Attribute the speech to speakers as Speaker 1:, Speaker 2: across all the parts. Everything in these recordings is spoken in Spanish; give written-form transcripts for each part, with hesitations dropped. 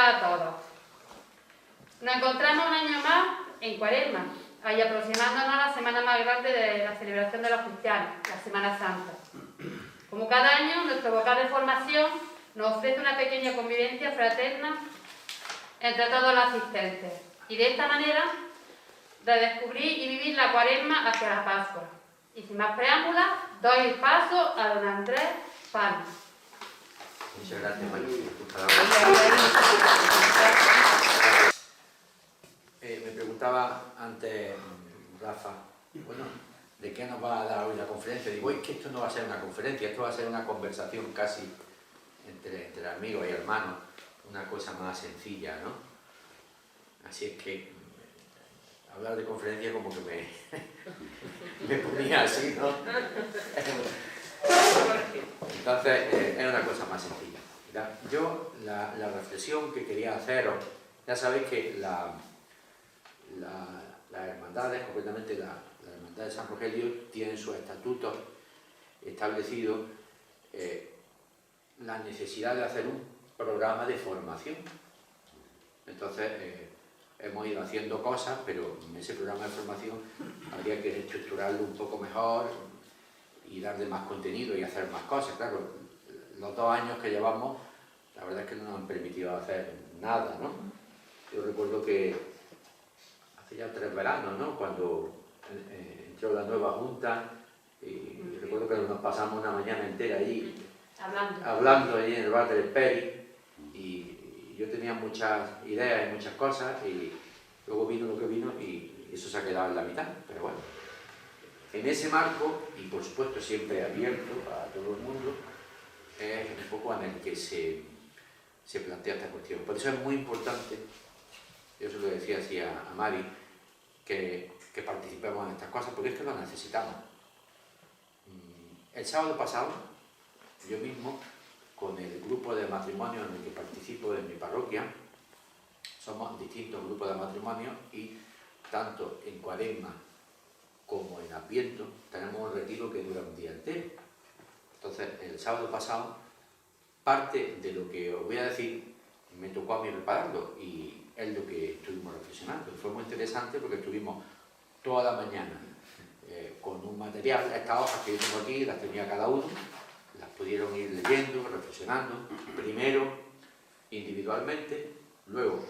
Speaker 1: a todos. Nos encontramos un año más en Cuaresma, ahí aproximándonos a la semana más grande de la celebración de los cristianos, la Semana Santa. Como cada año, nuestro vocal de formación nos ofrece una pequeña convivencia fraterna entre todos los asistentes y de esta manera redescubrir y vivir la Cuaresma hacia la Pascua. Y sin más preámbulos, doy el paso a don Andrés Palma.
Speaker 2: Muchas gracias, María. Me preguntaba antes Rafa, bueno, ¿de qué nos va a dar hoy la conferencia? Digo, es que esto no va a ser una conferencia, esto va a ser una conversación casi entre amigos y hermanos, una cosa más sencilla, ¿no? Así es que hablar de conferencia como que me ponía así, ¿no? Entonces, es una cosa más sencilla. Yo, la reflexión que quería haceros, ya sabéis que las hermandades, concretamente la hermandad de San Rogelio, tienen sus estatutos establecidos la necesidad de hacer un programa de formación. Entonces, hemos ido haciendo cosas, pero en ese programa de formación habría que estructurarlo un poco mejor y darle más contenido y hacer más cosas. Claro, los 2 años que llevamos, la verdad es que no nos han permitido hacer nada, ¿no? Yo recuerdo que hace ya 3 veranos, ¿no? Cuando entró la nueva junta, y recuerdo que nos pasamos una mañana entera allí hablando allí en el bar del Peri, y yo tenía muchas ideas y muchas cosas, y luego vino lo que vino y eso se ha quedado en la mitad, pero bueno. En ese marco, y por supuesto siempre abierto a todo el mundo, es un poco en el que se plantea esta cuestión. Por eso es muy importante, yo se lo decía así a Mari, que participemos en estas cosas, porque es que lo necesitamos. El sábado pasado, yo mismo, con el grupo de matrimonio en el que participo en mi parroquia, somos distintos grupos de matrimonio y tanto en Cuaresma como en Adviento tenemos un retiro que dura un día entero. Entonces, el sábado pasado, parte de lo que os voy a decir me tocó a mí prepararlo y es lo que estuvimos reflexionando. Fue muy interesante porque estuvimos toda la mañana con un material, estas hojas que yo tengo aquí, las tenía cada uno, las pudieron ir leyendo, reflexionando, primero individualmente, luego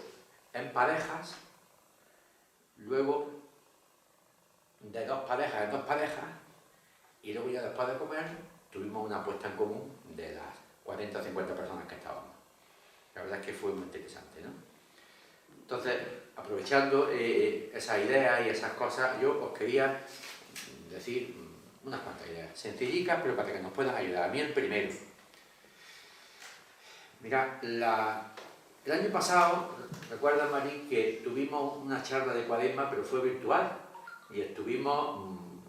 Speaker 2: en parejas, luego de 2 parejas en 2 parejas, y luego ya después de comer tuvimos una puesta en común de las 40 o 50 personas que estábamos. La verdad es que fue muy interesante, ¿no? Entonces, aprovechando esas ideas y esas cosas, yo os quería decir unas cuantas ideas, sencillicas, pero para que nos puedan ayudar. A mí el primero. Mira, el año pasado, recuerda, Marí, que tuvimos una charla de Cuaresma, pero fue virtual, y estuvimos un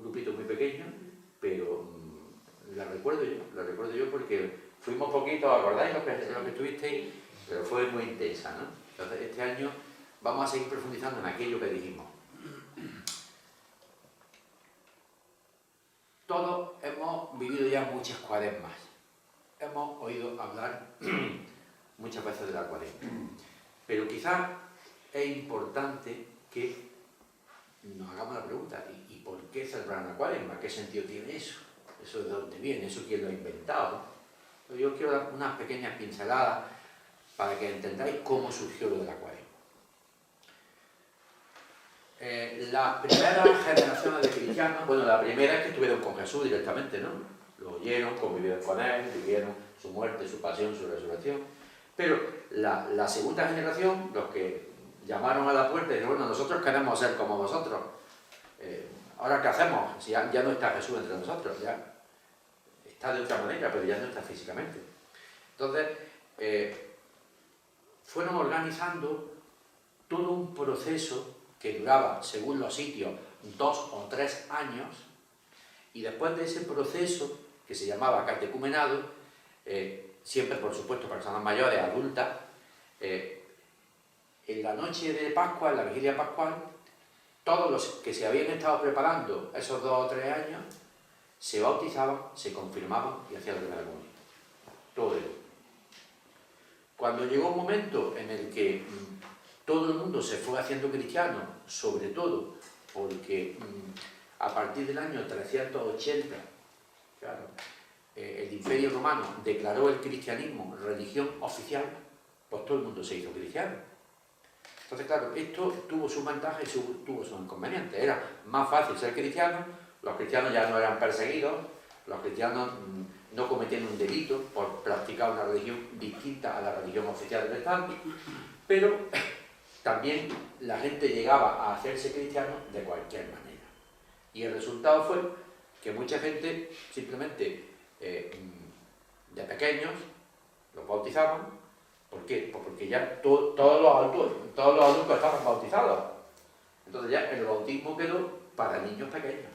Speaker 2: grupito muy pequeño, pero la recuerdo yo porque fuimos poquitos, ¿acordáis lo que estuvisteis? Pero fue muy intensa, ¿no? Entonces, este año vamos a seguir profundizando en aquello que dijimos. Todos hemos vivido ya muchas Cuaresmas, hemos oído hablar muchas veces de la Cuaresma, pero quizás es importante que nos hagamos la pregunta, ¿y por qué celebrar la Cuaresma? ¿Qué sentido tiene eso? ¿Eso de dónde viene? ¿Eso quién lo ha inventado? Yo quiero dar unas pequeñas pinceladas para que entendáis cómo surgió lo de la Cuaresma. Las primeras generaciones de cristianos, bueno, la primera es que estuvieron con Jesús directamente, ¿no? Lo oyeron, convivieron con él, vivieron su muerte, su pasión, su resurrección. Pero la segunda generación, los que llamaron a la puerta y dijeron, bueno, nosotros queremos ser como vosotros. ¿Ahora qué hacemos? Si ya no está Jesús entre nosotros, ya está de otra manera, pero ya no está físicamente. Entonces, fueron organizando todo un proceso que duraba, según los sitios, 2 o 3 años, y después de ese proceso, que se llamaba catecumenado, siempre, por supuesto, personas mayores, adultas, en la noche de Pascua, en la vigilia pascual, todos los que se habían estado preparando esos 2 o 3 años, se bautizaban, se confirmaban y hacían la primera comunión. Todo ello. cuando llegó un momento en el que todo el mundo se fue haciendo cristiano, sobre todo porque a partir del año 380, claro, el Imperio Romano declaró el cristianismo religión oficial, pues todo el mundo se hizo cristiano. Entonces, claro, esto tuvo sus ventajas y tuvo sus inconvenientes. Era más fácil ser cristiano, los cristianos ya no eran perseguidos, los cristianos no cometían un delito por practicar una religión distinta a la religión oficial del Estado, pero también la gente llegaba a hacerse cristiano de cualquier manera. Y el resultado fue que mucha gente simplemente de pequeños los bautizaban. ¿Por qué? Pues porque ya todos los adultos estaban bautizados. Entonces ya el bautismo quedó para niños pequeños.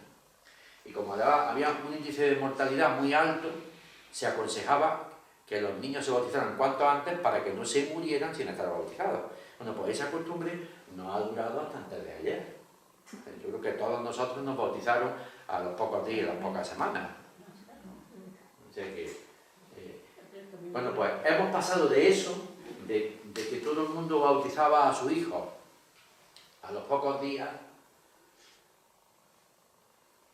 Speaker 2: Y como había un índice de mortalidad muy alto, se aconsejaba que los niños se bautizaran cuanto antes para que no se murieran sin estar bautizados. Bueno, pues esa costumbre no ha durado hasta antes de ayer. Yo creo que todos nosotros nos bautizaron a los pocos días, a las pocas semanas. O sea que, bueno, pues hemos pasado de eso, de que todo el mundo bautizaba a su hijo a los pocos días,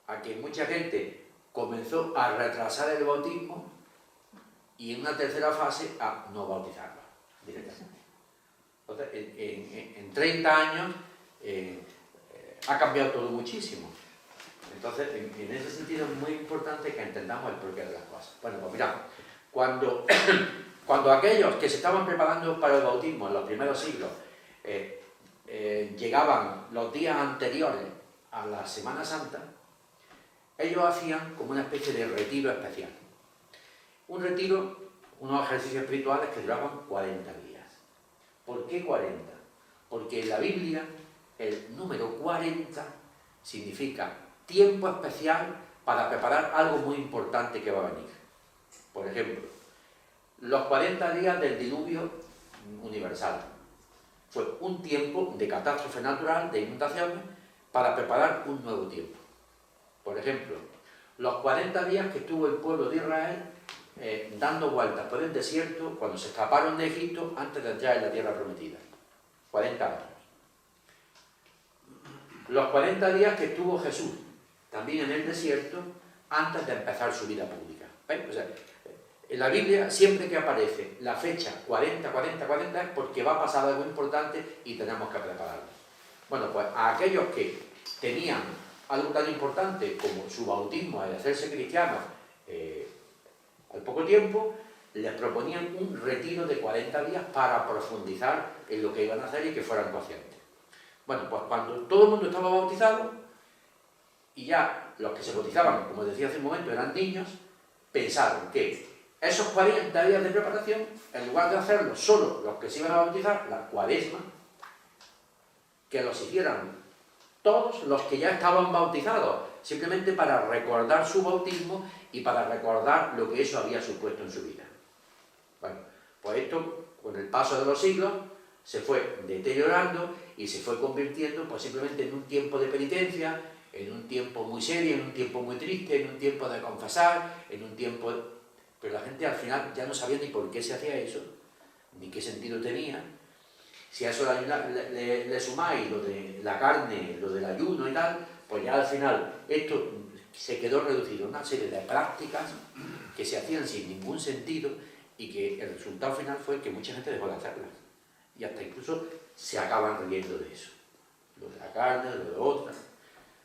Speaker 2: a que mucha gente comenzó a retrasar el bautismo y en una tercera fase a no bautizarlo directamente. Entonces, en 30 años ha cambiado todo muchísimo. Entonces, en ese sentido es muy importante que entendamos el porqué de las cosas. Bueno, pues mirad, cuando aquellos que se estaban preparando para el bautismo en los primeros siglos llegaban los días anteriores a la Semana Santa, ellos hacían como una especie de retiro especial. Un retiro, unos ejercicios espirituales que duraban 40 días. ¿Por qué 40? Porque en la Biblia el número 40 significa tiempo especial para preparar algo muy importante que va a venir. Por ejemplo, los 40 días del diluvio universal fue un tiempo de catástrofe natural, de inundaciones, para preparar un nuevo tiempo. Por ejemplo, los 40 días que estuvo el pueblo de Israel dando vueltas por el desierto cuando se escaparon de Egipto antes de entrar en la tierra prometida. 40 años. Los 40 días que estuvo Jesús también en el desierto antes de empezar su vida pública. ¿Veis? O sea, en la Biblia, siempre que aparece la fecha 40, 40, 40 es porque va a pasar algo importante y tenemos que prepararlo. Bueno, pues a aquellos que tenían algo tan importante como su bautismo, el hacerse cristianos, al poco tiempo, les proponían un retiro de 40 días para profundizar en lo que iban a hacer y que fueran conscientes. Bueno, pues cuando todo el mundo estaba bautizado, y ya los que se bautizaban, como decía hace un momento, eran niños, pensaron que esos 40 días de preparación, en lugar de hacerlo solo los que se iban a bautizar, la cuaresma, que los hicieran todos los que ya estaban bautizados, simplemente para recordar su bautismo y para recordar lo que eso había supuesto en su vida. Bueno, pues esto, con el paso de los siglos, se fue deteriorando y se fue convirtiendo pues simplemente en un tiempo de penitencia, en un tiempo muy serio, en un tiempo muy triste, en un tiempo de confesar, en un tiempo... Pero la gente al final ya no sabía ni por qué se hacía eso, ni qué sentido tenía. Si a eso le sumáis lo de la carne, lo del ayuno y tal, pues ya al final esto se quedó reducido a una serie de prácticas que se hacían sin ningún sentido y que el resultado final fue que mucha gente dejó de hacerlas. Y hasta incluso se acaban riendo de eso. Lo de la carne, lo de otra.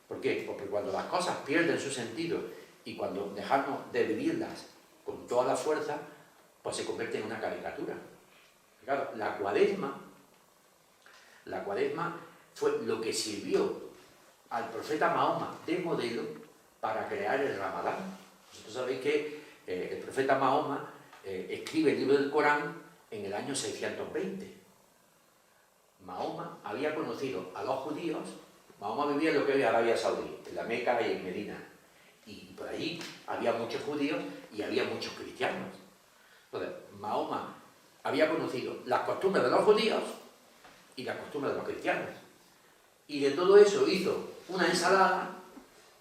Speaker 2: ¿Por qué? Porque cuando las cosas pierden su sentido y cuando dejamos de vivirlas con toda la fuerza, pues se convierte en una caricatura. Claro, la cuaresma fue lo que sirvió al profeta Mahoma de modelo para crear el Ramadán. Vosotros sabéis que el profeta Mahoma escribe el libro del Corán en el año 620. Mahoma había conocido a los judíos. Mahoma vivía en lo que hoy es Arabia Saudí, en la Meca y en Medina. Y por allí había muchos judíos y había muchos cristianos. Entonces, Mahoma había conocido las costumbres de los judíos y las costumbres de los cristianos. Y de todo eso hizo una ensalada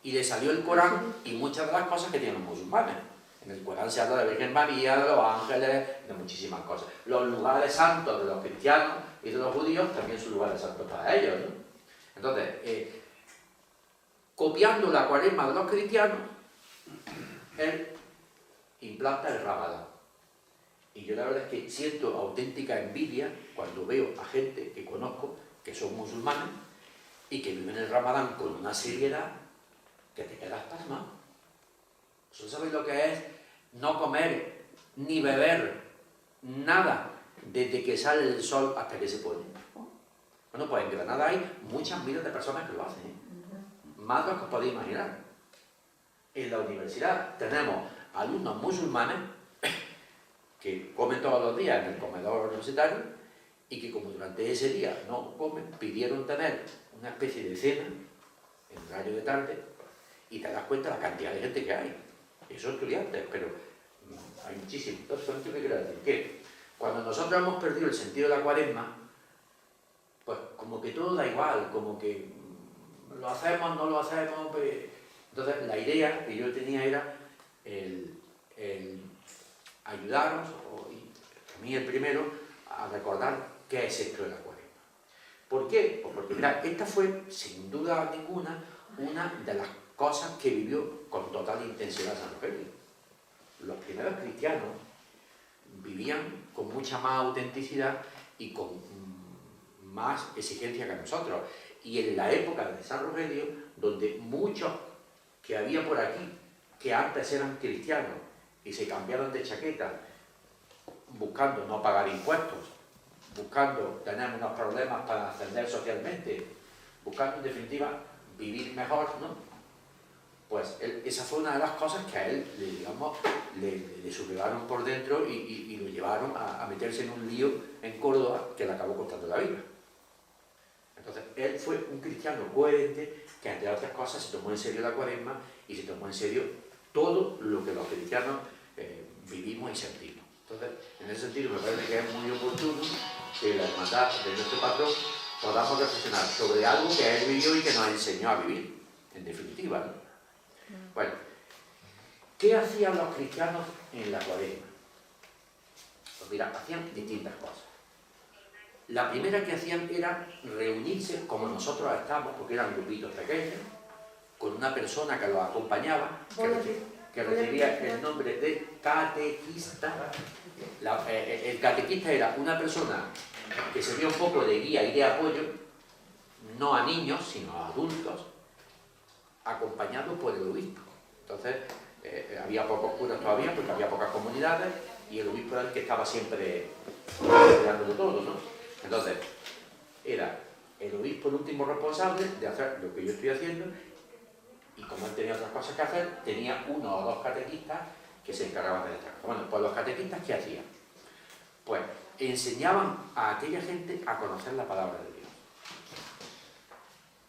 Speaker 2: y le salió el Corán y muchas de las cosas que tienen los musulmanes. En el Corán se habla de la Virgen María, de los ángeles, de muchísimas cosas. Los lugares santos de los cristianos y de los judíos también son lugares santos para ellos, ¿no? Entonces, copiando la Cuaresma de los cristianos, él implanta el Ramadán. Y yo la verdad es que siento auténtica envidia cuando veo a gente que conozco que son musulmanes y que viven el Ramadán con una seriedad que te quedas pasmado. ¿Vosotros sabéis lo que es no comer ni beber nada desde que sale el sol hasta que se pone? Bueno, pues en Granada hay muchas miles de personas que lo hacen, ¿eh? Más de lo que os podéis imaginar. En la universidad tenemos alumnos musulmanes que comen todos los días en el comedor universitario y que como durante ese día no comen, pidieron tener una especie de cena en horario de tarde y te das cuenta de la cantidad de gente que hay. Esos estudiantes, pero hay muchísimos. Entonces, ¿qué me quiero decir? Que cuando nosotros hemos perdido el sentido de la Cuaresma, pues como que todo da igual, como que lo hacemos, no lo hacemos. Pues... Entonces, la idea que yo tenía era el ayudaros, y a mí el primero, a recordar qué es esto de la Cuaresma. ¿Por qué? Pues porque, mirad, esta fue, sin duda ninguna, una de las cosas que vivió con total intensidad San Rogelio. Los primeros cristianos vivían con mucha más autenticidad y con más exigencia que nosotros. Y en la época de San Rogelio, donde muchos que había por aquí, que antes eran cristianos y se cambiaron de chaqueta, buscando no pagar impuestos, buscando tener unos problemas para ascender socialmente, buscando en definitiva vivir mejor, ¿no? Pues esa fue una de las cosas que a él, digamos, le sublevaron por dentro y lo llevaron a meterse en un lío en Córdoba que le acabó costando la vida. Entonces, él fue un cristiano coherente que, entre otras cosas, se tomó en serio la Cuaresma y se tomó en serio todo lo que los cristianos vivimos y sentimos. Entonces, en ese sentido, me parece que es muy oportuno que la hermandad de nuestro patrón podamos reflexionar sobre algo que él vivió y que nos enseñó a vivir, en definitiva, ¿no? Bueno, ¿qué hacían los cristianos en la Cuaresma? Pues mira, hacían distintas cosas. La primera que hacían era reunirse como nosotros estamos, porque eran grupitos pequeños, con una persona que los acompañaba, que recibía el nombre de catequista. El catequista era una persona que servía un poco de guía y de apoyo, no a niños, sino a adultos, acompañado por el obispo. Entonces, había pocos curas todavía, porque había pocas comunidades, y el obispo era el que estaba siempre cuidándolo todo, ¿no? Entonces, era el obispo el último responsable de hacer lo que yo estoy haciendo, y como él tenía otras cosas que hacer, tenía uno o dos catequistas que se encargaban de esta cosa. Bueno, pues los catequistas, ¿qué hacían? Pues enseñaban a aquella gente a conocer la palabra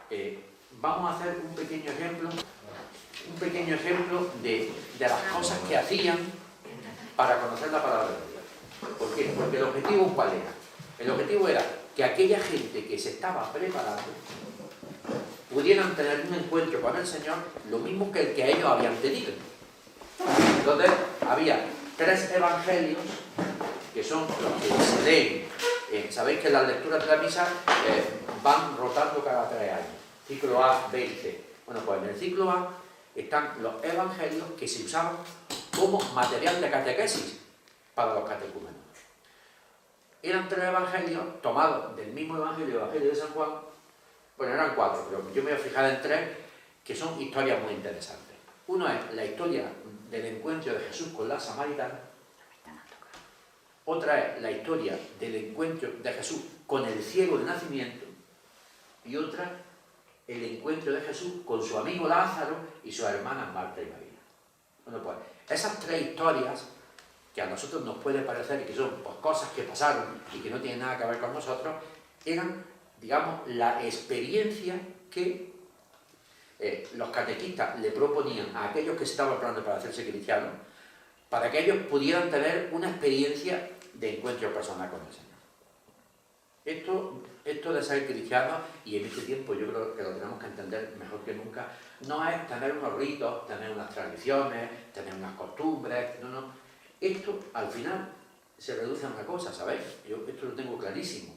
Speaker 2: de Dios. Vamos a hacer un pequeño ejemplo de las cosas que hacían para conocer la palabra de Dios. ¿Por qué? Porque el objetivo, ¿cuál era? El objetivo era que aquella gente que se estaba preparando pudieran tener un encuentro con el Señor lo mismo que el que ellos habían tenido. Entonces, había 3 evangelios que son los que se leen. Sabéis que las lecturas de la misa van rotando cada 3 años. Ciclo A, B y C. Bueno, pues en el ciclo A están los evangelios que se usaban como material de catequesis para los catecúmenos. Eran 3 evangelios tomados del mismo evangelio de San Juan. Bueno, eran 4, pero yo me voy a fijar en 3 que son historias muy interesantes. Uno es la historia del encuentro de Jesús con la samaritana. Otra es la historia del encuentro de Jesús con el ciego de nacimiento. Y otra, el encuentro de Jesús con su amigo Lázaro y sus hermanas Marta y María. Bueno, pues esas 3 historias que a nosotros nos puede parecer que son pues, cosas que pasaron y que no tienen nada que ver con nosotros, eran, digamos, la experiencia que los catequistas le proponían a aquellos que se estaban preparando para hacerse cristianos, para que ellos pudieran tener una experiencia de encuentro personal con el Señor. Esto de ser cristiano, y en este tiempo yo creo que lo tenemos que entender mejor que nunca, no es tener unos ritos, tener unas tradiciones, tener unas costumbres, no. Esto al final se reduce a una cosa, ¿sabéis? Yo esto lo tengo clarísimo.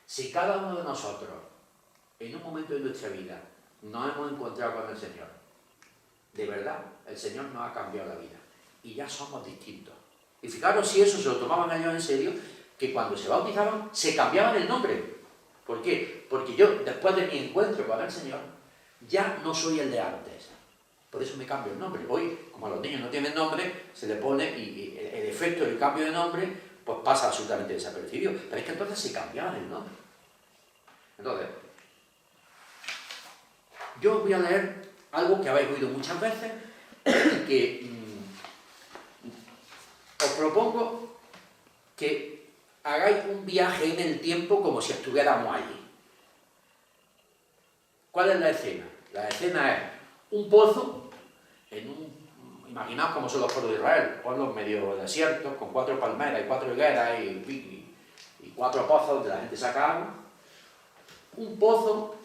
Speaker 2: Si cada uno de nosotros, en un momento de nuestra vida, nos hemos encontrado con el Señor, de verdad, el Señor nos ha cambiado la vida y ya somos distintos. Y fijaros si eso se lo tomaban ellos en serio, que cuando se bautizaban se cambiaban el nombre. ¿Por qué? Porque yo, después de mi encuentro con el Señor, ya no soy el de antes. Por eso me cambio el nombre. Hoy, como los niños no tienen nombre, se le pone, y el efecto del cambio de nombre, pues pasa absolutamente desapercibido. Pero es que entonces se cambiaban el nombre. Entonces, yo voy a leer algo que habéis oído muchas veces y que os propongo que hagáis un viaje en el tiempo como si estuviéramos allí. ¿Cuál es la escena? La escena es un pozo, imaginaos cómo son los pueblos de Israel, pueblos medio desiertos, con 4 palmeras y 4 higueras y 4 pozos donde la gente saca agua. Un pozo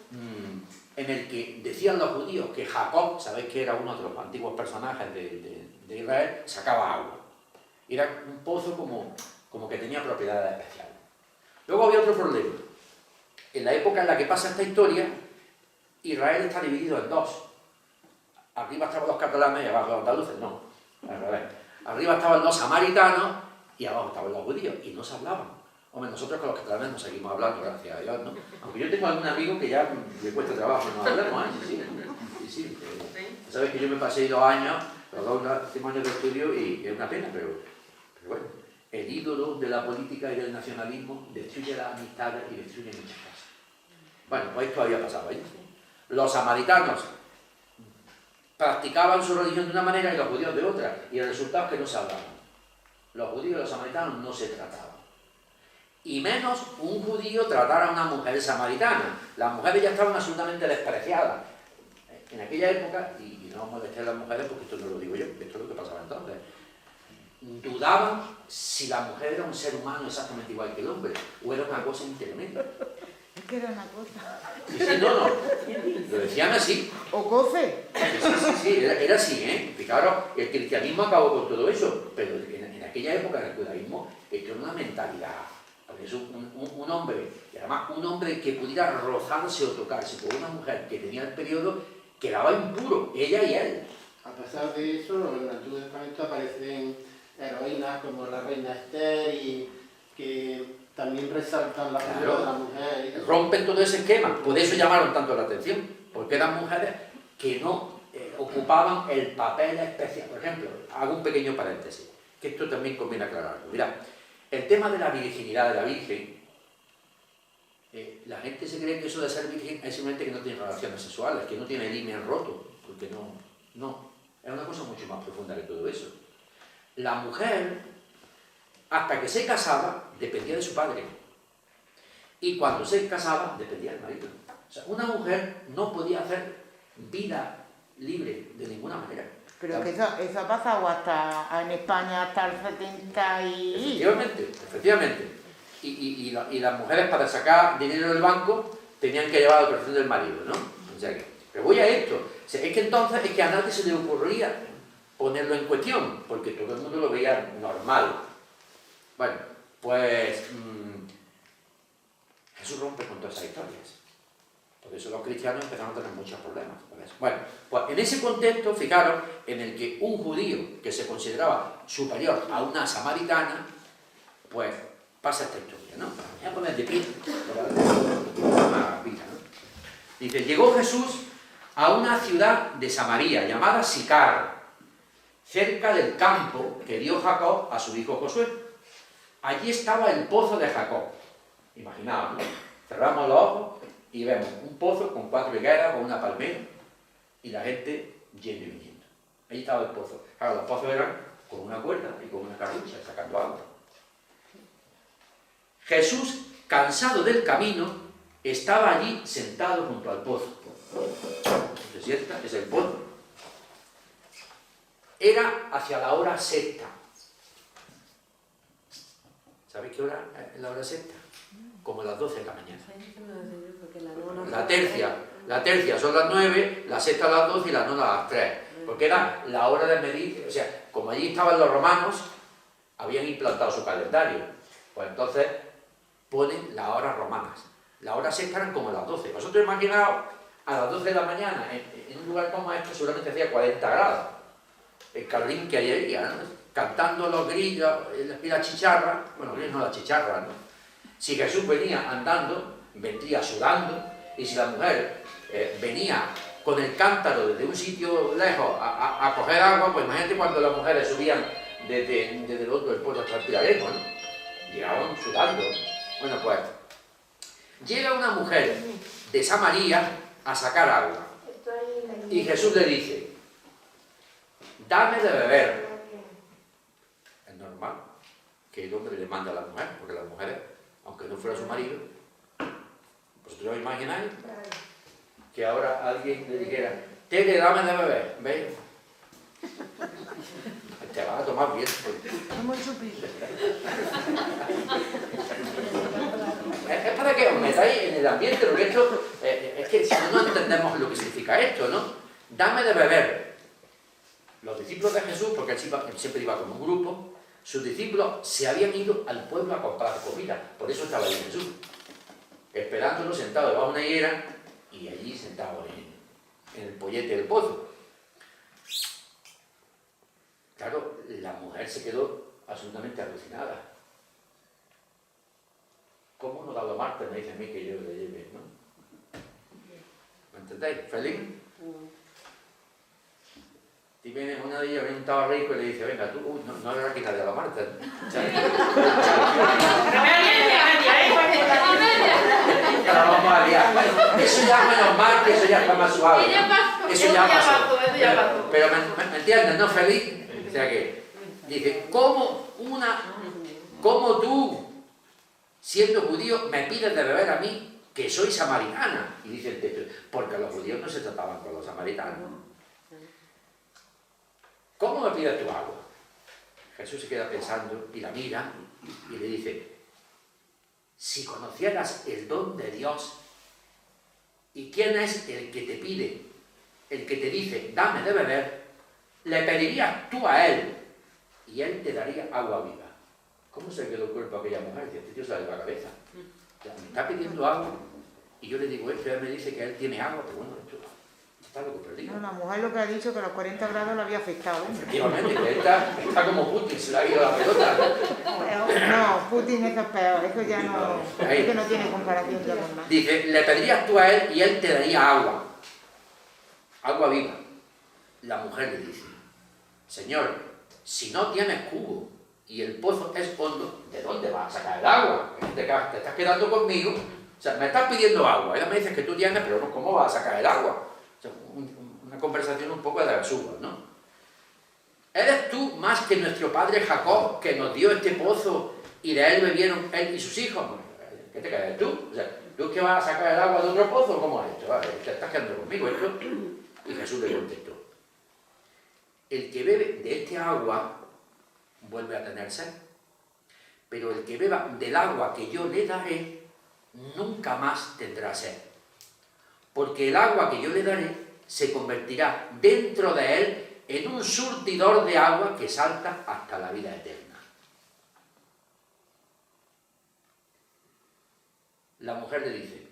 Speaker 2: en el que decían los judíos que Jacob, sabéis que era uno de los antiguos personajes de Israel, sacaba agua. Era un pozo como que tenía propiedades especiales. Luego había otro problema. En la época en la que pasa esta historia, Israel está dividido en dos. Arriba estaban los catalanes y abajo los andaluces, no, al revés. Arriba estaban los samaritanos y abajo estaban los judíos, y no se hablaban. Hombre, nosotros con los catalanes nos seguimos hablando, gracias a Dios, ¿no? Aunque yo tengo algún amigo que ya le cuesta trabajo, no hablamos, ¿eh? Sí. Sabes que yo me pasé 2 años, los 2 últimos años de estudio, y es una pena, pero bueno, el ídolo de la política y del nacionalismo destruye las amistades y destruye muchas cosas. Bueno, pues esto había pasado ahí. Los samaritanos practicaban su religión de una manera y los judíos de otra, y el resultado es que no se hablaban. Los judíos y los samaritanos no se trataban. Y menos un judío tratar a una mujer samaritana. Las mujeres ya estaban absolutamente despreciadas. En aquella época, y no molesté a las mujeres porque esto no lo digo yo, esto es lo que pasaba entonces, dudaban si la mujer era un ser humano exactamente igual que el hombre, o era una cosa intermedia.
Speaker 3: Es que era una cosa.
Speaker 2: Sí, no, lo decían así.
Speaker 3: ¿O goce?
Speaker 2: Sí, era así, ¿eh? Fijaros, el cristianismo acabó con todo eso, pero en aquella época, en el judaísmo, esto era una mentalidad. Porque es un hombre, y además un hombre que pudiera rozarse o tocarse con una mujer que tenía el periodo, quedaba impuro, ella y él.
Speaker 4: A pesar de eso, en el Antiguo Testamento aparecen heroínas como la reina Esther, y que también resaltan la figura de la mujer.
Speaker 2: Rompen todo ese esquema, por eso llamaron tanto la atención, porque eran mujeres que no ocupaban el papel especial. Por ejemplo, hago un pequeño paréntesis, que esto también conviene aclararlo. Mirad, el tema de la virginidad de la Virgen, la gente se cree que eso de ser virgen es simplemente que no tiene relaciones sexuales, que no tiene el himen roto, porque no, es una cosa mucho más profunda que todo eso. La mujer, hasta que se casaba, dependía de su padre, y cuando se casaba, dependía del marido. O sea, una mujer no podía hacer vida libre de ninguna manera.
Speaker 3: Pero que eso ha pasado hasta en España hasta el 70 y...
Speaker 2: Efectivamente. Y las mujeres, para sacar dinero del banco, tenían que llevar la autorización del marido, ¿no? O sea que, pero voy a esto. O sea, es que entonces es que a nadie se le ocurría ponerlo en cuestión, porque todo el mundo lo veía normal. Bueno, pues Jesús rompe con todas esas historias. Por eso los cristianos empezaron a tener muchos problemas. Bueno, pues en ese contexto, fijaros, en el que un judío que se consideraba superior a una samaritana, pues pasa esta historia, ¿no? Voy a poner de pie, ¿no? Dice, llegó Jesús a una ciudad de Samaria llamada Sicar, cerca del campo que dio Jacob a su hijo Josué. Allí estaba el pozo de Jacob. Imaginaos, ¿no? Cerramos los ojos y vemos un pozo con 4 higueras, con una palmera, y la gente yendo y viniendo. Allí estaba el pozo. Claro, los pozos eran con una cuerda y con una carrucha, sacando agua. Jesús, cansado del camino, estaba allí sentado junto al pozo. Se sienta, es el pozo. Era hacia la hora sexta. ¿Sabéis qué hora es la hora sexta? como las 12 de la mañana. La tercia son las 9, la sexta a las 12 y la nona a las 3. Porque era la hora de medir, o sea, como allí estaban los romanos, habían implantado su calendario. Pues entonces ponen las horas romanas. Las horas sextas eran como las 12. Vosotros imaginaos a las 12 de la mañana, en un lugar como este, seguramente hacía 40 grados. El carrín que había, ¿no? Cantando los grillos y la chicharra, bueno, no la chicharra, ¿no? Si Jesús venía andando, vendría sudando, y si la mujer venía con el cántaro desde un sitio lejos a coger agua, pues imagínate cuando las mujeres subían desde el otro del pueblo hasta el Pilareno, ¿no? Llegaban sudando. Bueno, pues llega una mujer de Samaria a sacar agua, y Jesús le dice: dame de beber. Es normal que el hombre le mande a la mujer, porque las mujeres, aunque no fuera su marido, ¿vosotros os imagináis que ahora alguien le dijera: Tere, dame de beber? ¿Veis? Te van a tomar bien. Es para que os metáis en el ambiente, porque esto, es que si no entendemos lo que significa esto, ¿no? Dame de beber. Los discípulos de Jesús, porque él siempre iba con un grupo, sus discípulos se habían ido al pueblo a comprar comida, por eso estaba allí Jesús, esperándolo sentado debajo de una higuera y allí sentado en el pollete del pozo. Claro, la mujer se quedó absolutamente alucinada. ¿Cómo no dado Marta me dice a mí que yo le lleve, no? ¿Me entendéis? ¿Feliz? Y viene una de ellas, viene un taba rico y le dice: venga, tú, no habrá que nadie a la Marta. Vamos a liar. Bueno, eso ya menos mal, que eso ya está más suave. Eso ya pasó. Pero ¿me entiendes, no, Feliz? O sea que, dice, ¿cómo tú, siendo judío, me pides de beber a mí, que soy samaritana? Y dice el texto, porque los judíos no se trataban con los samaritanos. ¿Cómo me pides tu agua? Jesús se queda pensando y la mira y le dice: si conocieras el don de Dios y quién es el que te pide, el que te dice dame de beber, le pedirías tú a él y él te daría agua viva. ¿Cómo se quedó el cuerpo a aquella mujer? Dice: este tío sale de la cabeza. Me está pidiendo agua y yo le digo esto, él me dice que él tiene agua, pero bueno, esto está loco perdido.
Speaker 3: No, la mujer lo que ha dicho que los 40 grados le había afectado.
Speaker 2: Efectivamente, que está como Putin, se le ha ido la pelota.
Speaker 3: No, Putin es peor, eso ya no, es que no tiene comparación ya con nada.
Speaker 2: Dice, le pedirías tú a él y él te daría agua, agua viva. La mujer le dice: Señor, si no tienes cubo y el pozo es hondo, ¿de dónde vas a sacar el agua? Te estás quedando conmigo, o sea, me estás pidiendo agua, ella me dice que tú tienes, pero no, ¿cómo vas a sacar el agua? O sea, una conversación un poco de absurdo, ¿no? ¿Eres tú más que nuestro padre Jacob, que nos dio este pozo y de él bebieron él y sus hijos? ¿Qué te crees tú? O sea, ¿tú que vas a sacar el agua de otro pozo? ¿Cómo es esto? Vale, te estás quedando conmigo, esto. Y Jesús le contestó: el que bebe de este agua vuelve a tener sed, pero el que beba del agua que yo le daré nunca más tendrá sed, porque el agua que yo le daré se convertirá dentro de él en un surtidor de agua que salta hasta la vida eterna. La mujer le dice: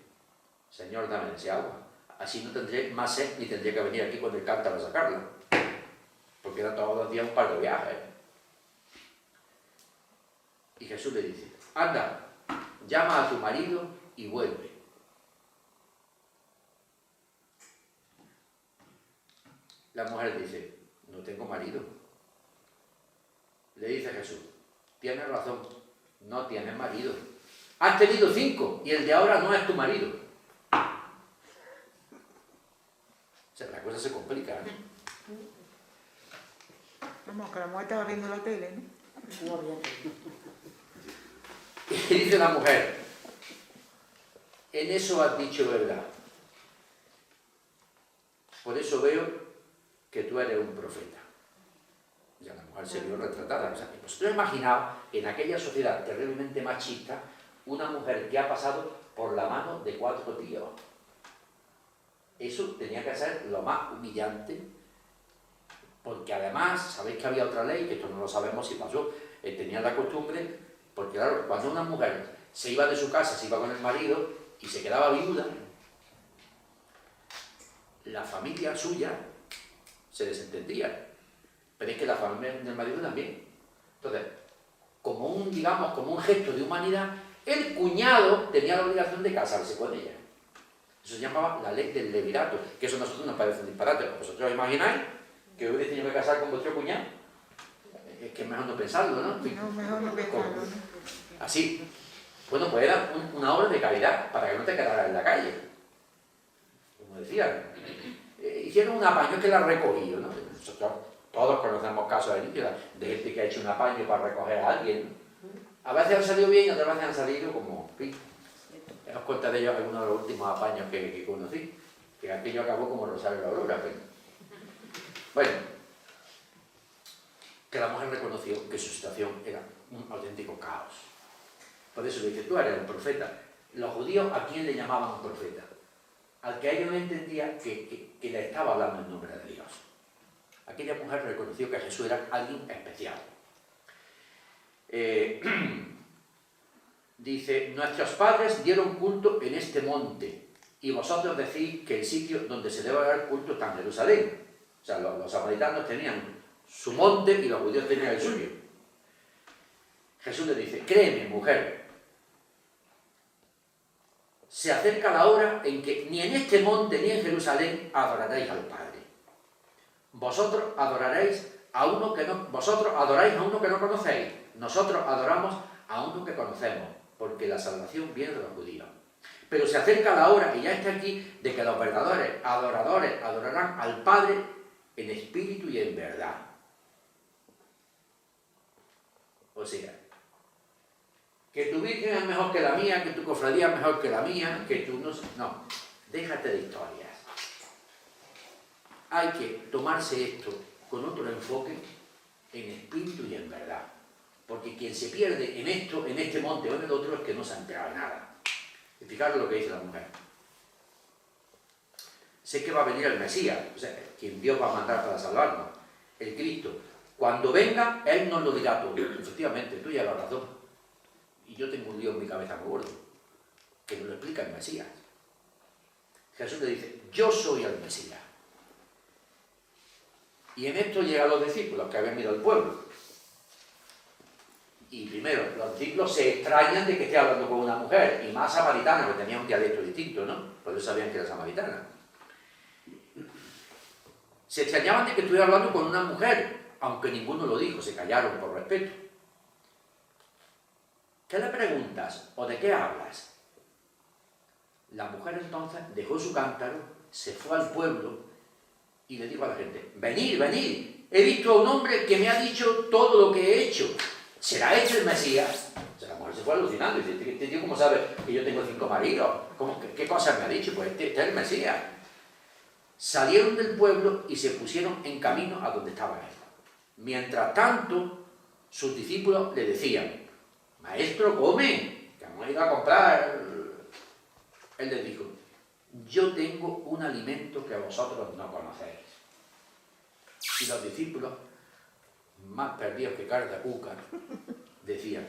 Speaker 2: Señor, dame ese agua, así no tendré más sed ni tendré que venir aquí con el cántaro a sacarla, porque era todos los días un par de viajes. Y Jesús le dice: anda, llama a tu marido y vuelve. La mujer dice: no tengo marido. Le dice Jesús: tienes razón, no tienes marido. Has tenido 5 y el de ahora no es tu marido. O sea, la cosa se complica, ¿no?
Speaker 3: Vamos, que la mujer estaba viendo la tele, ¿no?
Speaker 5: No, bien.
Speaker 2: Y dice la mujer: en eso has dicho verdad. Por eso veo que tú eres un profeta. Ya la mujer se vio retratada. O sea, vosotros imaginaos en aquella sociedad terriblemente machista una mujer que ha pasado por la mano de 4 tíos. Eso tenía que ser lo más humillante, porque además, sabéis que había otra ley, que esto no lo sabemos si pasó, tenían la costumbre, porque claro, cuando una mujer se iba de su casa, se iba con el marido y se quedaba viuda, la familia suya se desentendía, pero es que la familia del marido también. Entonces, como un, digamos, como un gesto de humanidad, el cuñado tenía la obligación de casarse con ella. Eso se llamaba la ley del levirato, que eso a nosotros nos parece un disparate. ¿Vosotros imagináis que hubierais tenido que casar con vuestro cuñado? Es que es mejor no pensarlo, ¿no?
Speaker 3: No, mejor no pensarlo, ¿no?
Speaker 2: Así. Bueno, pues era una obra de caridad, para que no te quedaras en la calle. Como decían. Hicieron un apaño que la recogió, ¿no? Nosotros todos conocemos casos de gente que ha hecho un apaño para recoger a alguien. A veces han salido bien y otras veces han salido como... Os contaré yo algunos de los últimos apaños que conocí, que aquello acabó como Rosario de la Aurora. Pero... Bueno, que la mujer reconoció que su situación era un auténtico caos. Por eso le dice, tú eres el profeta. Los judíos, ¿a quién le llamaban profeta? Al que ellos no entendían que le estaba hablando en nombre de Dios. Aquella mujer reconoció que Jesús era alguien especial. Dice, nuestros padres dieron culto en este monte, y vosotros decís que el sitio donde se debe dar culto está en Jerusalén. O sea, los samaritanos tenían su monte y los judíos tenían el suyo. Jesús le dice, créeme, mujer, se acerca la hora en que ni en este monte ni en Jerusalén adoraréis al Padre. Vosotros adoraréis a uno que no, vosotros adoráis a uno que no conocéis. Nosotros adoramos a uno que conocemos, porque la salvación viene de los judíos. Pero se acerca la hora, y ya está aquí, de que los verdaderos adoradores adorarán al Padre en espíritu y en verdad. O sea, que tu virgen es mejor que la mía, que tu cofradía es mejor que la mía, que tú no... No, déjate de historias. Hay que tomarse esto con otro enfoque, en espíritu y en verdad. Porque quien se pierde en esto, en este monte o en el otro, es que no se ha enterado de nada. Y fijaros lo que dice la mujer. Sé que va a venir el Mesías, o sea, quien Dios va a mandar para salvarnos, el Cristo. Cuando venga, Él nos lo dirá todo. Efectivamente, tú llevas razón. Y yo tengo un lío en mi cabeza muy gordo, que nos lo explica el Mesías. Jesús le dice, yo soy el Mesías. Y en esto llegan los discípulos que habían ido al pueblo. Y primero, los discípulos se extrañan de que esté hablando con una mujer, y más samaritana, que tenía un dialecto distinto, ¿no? Por eso sabían que era samaritana. Se extrañaban de que estuviera hablando con una mujer, aunque ninguno lo dijo, se callaron por respeto. ¿Qué le preguntas o de qué hablas? La mujer entonces dejó su cántaro, se fue al pueblo y le dijo a la gente, venid, venid, he visto a un hombre que me ha dicho todo lo que he hecho. ¿Será este el Mesías? O sea, la mujer se fue alucinando y dice, este tío, ¿cómo sabe que yo tengo 5 maridos? ¿Qué cosas me ha dicho? Pues este es el Mesías. Salieron del pueblo y se pusieron en camino a donde estaba él. Mientras tanto, sus discípulos le decían, maestro, come, que hemos ido a comprar. Él les dijo, yo tengo un alimento que vosotros no conocéis. Y los discípulos, más perdidos que carne de azúcar, decían,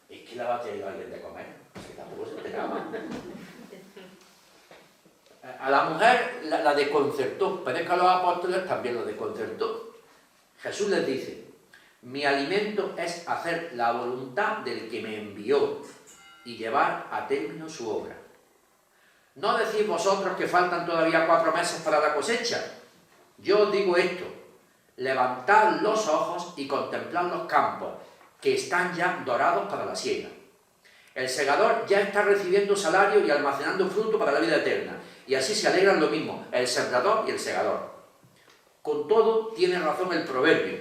Speaker 2: es que la va a traer alguien de comer, que tampoco se enteraban. A la mujer la desconcertó, pero es que a los apóstoles también lo desconcertó. Jesús les dice, mi alimento es hacer la voluntad del que me envió y llevar a término su obra. ¿No decís vosotros que faltan todavía 4 meses para la cosecha? Yo os digo esto, levantad los ojos y contemplad los campos, que están ya dorados para la siega. El segador ya está recibiendo salario y almacenando fruto para la vida eterna, y así se alegran lo mismo, el sembrador y el segador. Con todo, tiene razón el proverbio,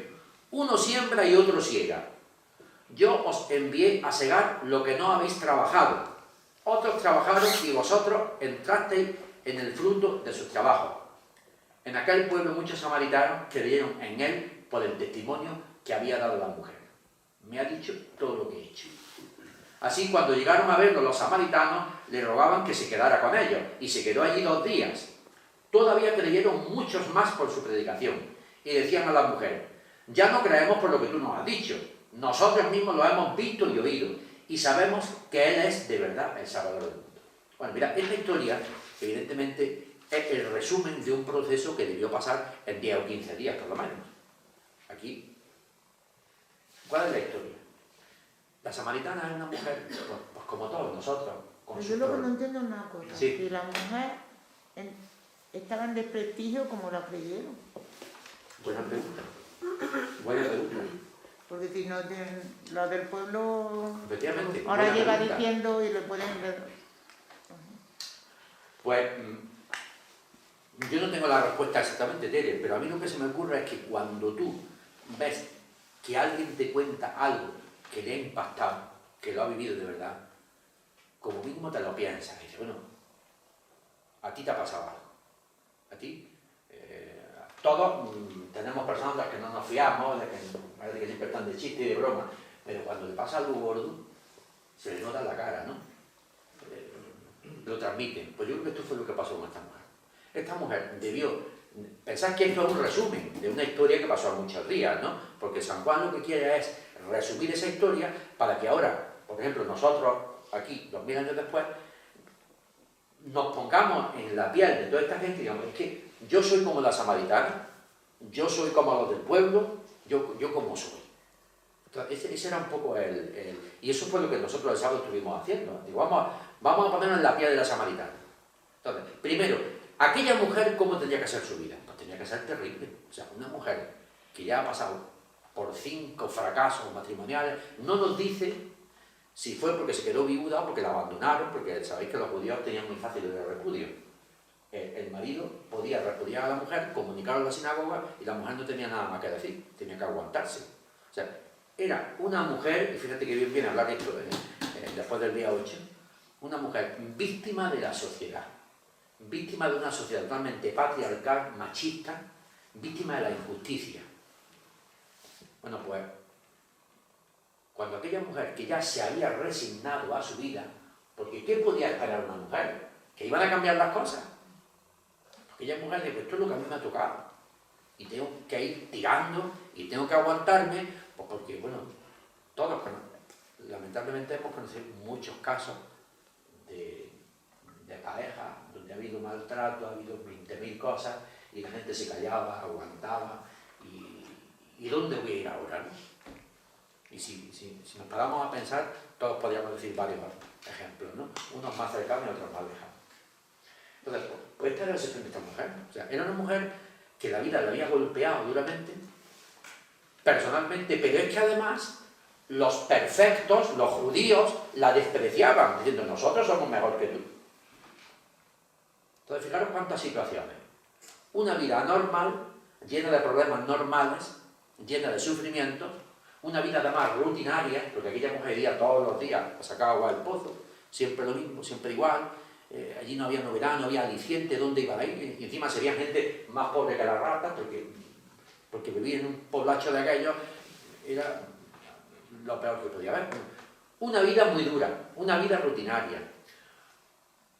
Speaker 2: uno siembra y otro siega. Yo os envié a segar lo que no habéis trabajado. Otros trabajaron y vosotros entrasteis en el fruto de sus trabajos. En aquel pueblo muchos samaritanos creyeron en él por el testimonio que había dado la mujer. Me ha dicho todo lo que he hecho. Así, cuando llegaron a verlo los samaritanos, le rogaban que se quedara con ellos, y se quedó allí 2 días. Todavía creyeron muchos más por su predicación, y decían a la mujer: ya no creemos por lo que tú nos has dicho, nosotros mismos lo hemos visto y oído, y sabemos que Él es de verdad el Salvador del mundo. Bueno, mira, esta historia, evidentemente, es el resumen de un proceso que debió pasar en 10 o 15 días, por lo menos. Aquí, ¿cuál es la historia? La samaritana es una mujer, pues como todos nosotros.
Speaker 3: Pero yo lo que no entiendo es una cosa,
Speaker 2: sí.
Speaker 3: que la mujer estaba en desprestigio como la creyeron.
Speaker 2: Buena pregunta. Buena pregunta.
Speaker 3: Porque si no, la del pueblo
Speaker 2: efectivamente,
Speaker 3: ahora llega
Speaker 2: pregunta.
Speaker 3: diciendo y le pueden...
Speaker 2: Pues yo no tengo la respuesta exactamente, Tere, pero a mí lo que se me ocurre es que cuando tú ves que alguien te cuenta algo que le ha impactado, que lo ha vivido de verdad, como mínimo te lo piensas y dices, bueno, a ti te ha pasado algo. A ti, todos tenemos personas de las que no nos fiamos, de que parece que siempre están de chiste y de broma, pero cuando le pasa algo gordo, se le nota en la cara, ¿no? Lo transmiten. Pues yo creo que esto fue lo que pasó con esta mujer. Esta mujer debió pensar que esto es un resumen de una historia que pasó a muchos días, ¿no? Porque San Juan lo que quiere es resumir esa historia para que ahora, por ejemplo, nosotros aquí, 2000 años después, nos pongamos en la piel de toda esta gente y digamos, es que yo soy como la samaritana, yo soy como los del pueblo, yo como soy. Entonces, ese era un poco y eso fue lo que nosotros el sábado estuvimos haciendo. Digo, vamos a ponernos en la piel de la samaritana. Entonces, primero, aquella mujer, ¿cómo tendría que ser su vida? Pues tenía que ser terrible. O sea, una mujer que ya ha pasado por 5 fracasos matrimoniales, no nos dice si fue porque se quedó viuda o porque la abandonaron, porque sabéis que los judíos tenían muy fácil el repudio. El marido podía repudiar a la mujer, comunicarlo a la sinagoga, y la mujer no tenía nada más que decir, tenía que aguantarse. O sea, era una mujer, y fíjate que bien viene a hablar esto después del día 8, una mujer víctima de la sociedad, víctima de una sociedad totalmente patriarcal, machista, víctima de la injusticia. Bueno, pues, cuando aquella mujer que ya se había resignado a su vida, porque ¿qué podía esperar una mujer? ¿Que iban a cambiar las cosas? Aquella mujer dijo, esto es lo que a mí me ha tocado, y tengo que ir tirando, y tengo que aguantarme, pues porque, bueno, todos, lamentablemente hemos conocido muchos casos de parejas donde ha habido maltrato, ha habido 20.000 cosas, y la gente se callaba, aguantaba, y ¿dónde voy a ir ahora, no? Y si nos paramos a pensar, todos podríamos decir varios ejemplos, ¿no? Unos más cercanos y otros más lejanos. Entonces, pues esta era la situación de esta mujer. O sea, era una mujer que la vida le había golpeado duramente, personalmente, pero es que además los perfectos, los judíos, la despreciaban, diciendo, nosotros somos mejor que tú. Entonces, fijaros cuántas situaciones. Una vida normal, llena de problemas normales, llena de sufrimientos, una vida además rutinaria, porque aquella mujer iba todos los días a sacar agua del pozo, siempre lo mismo, siempre igual, allí no había novedad, no había aliciente, ¿dónde iba a ir? Y encima serían gente más pobre que las ratas, porque vivir en un poblacho de aquellos era lo peor que podía haber. Una vida muy dura, una vida rutinaria.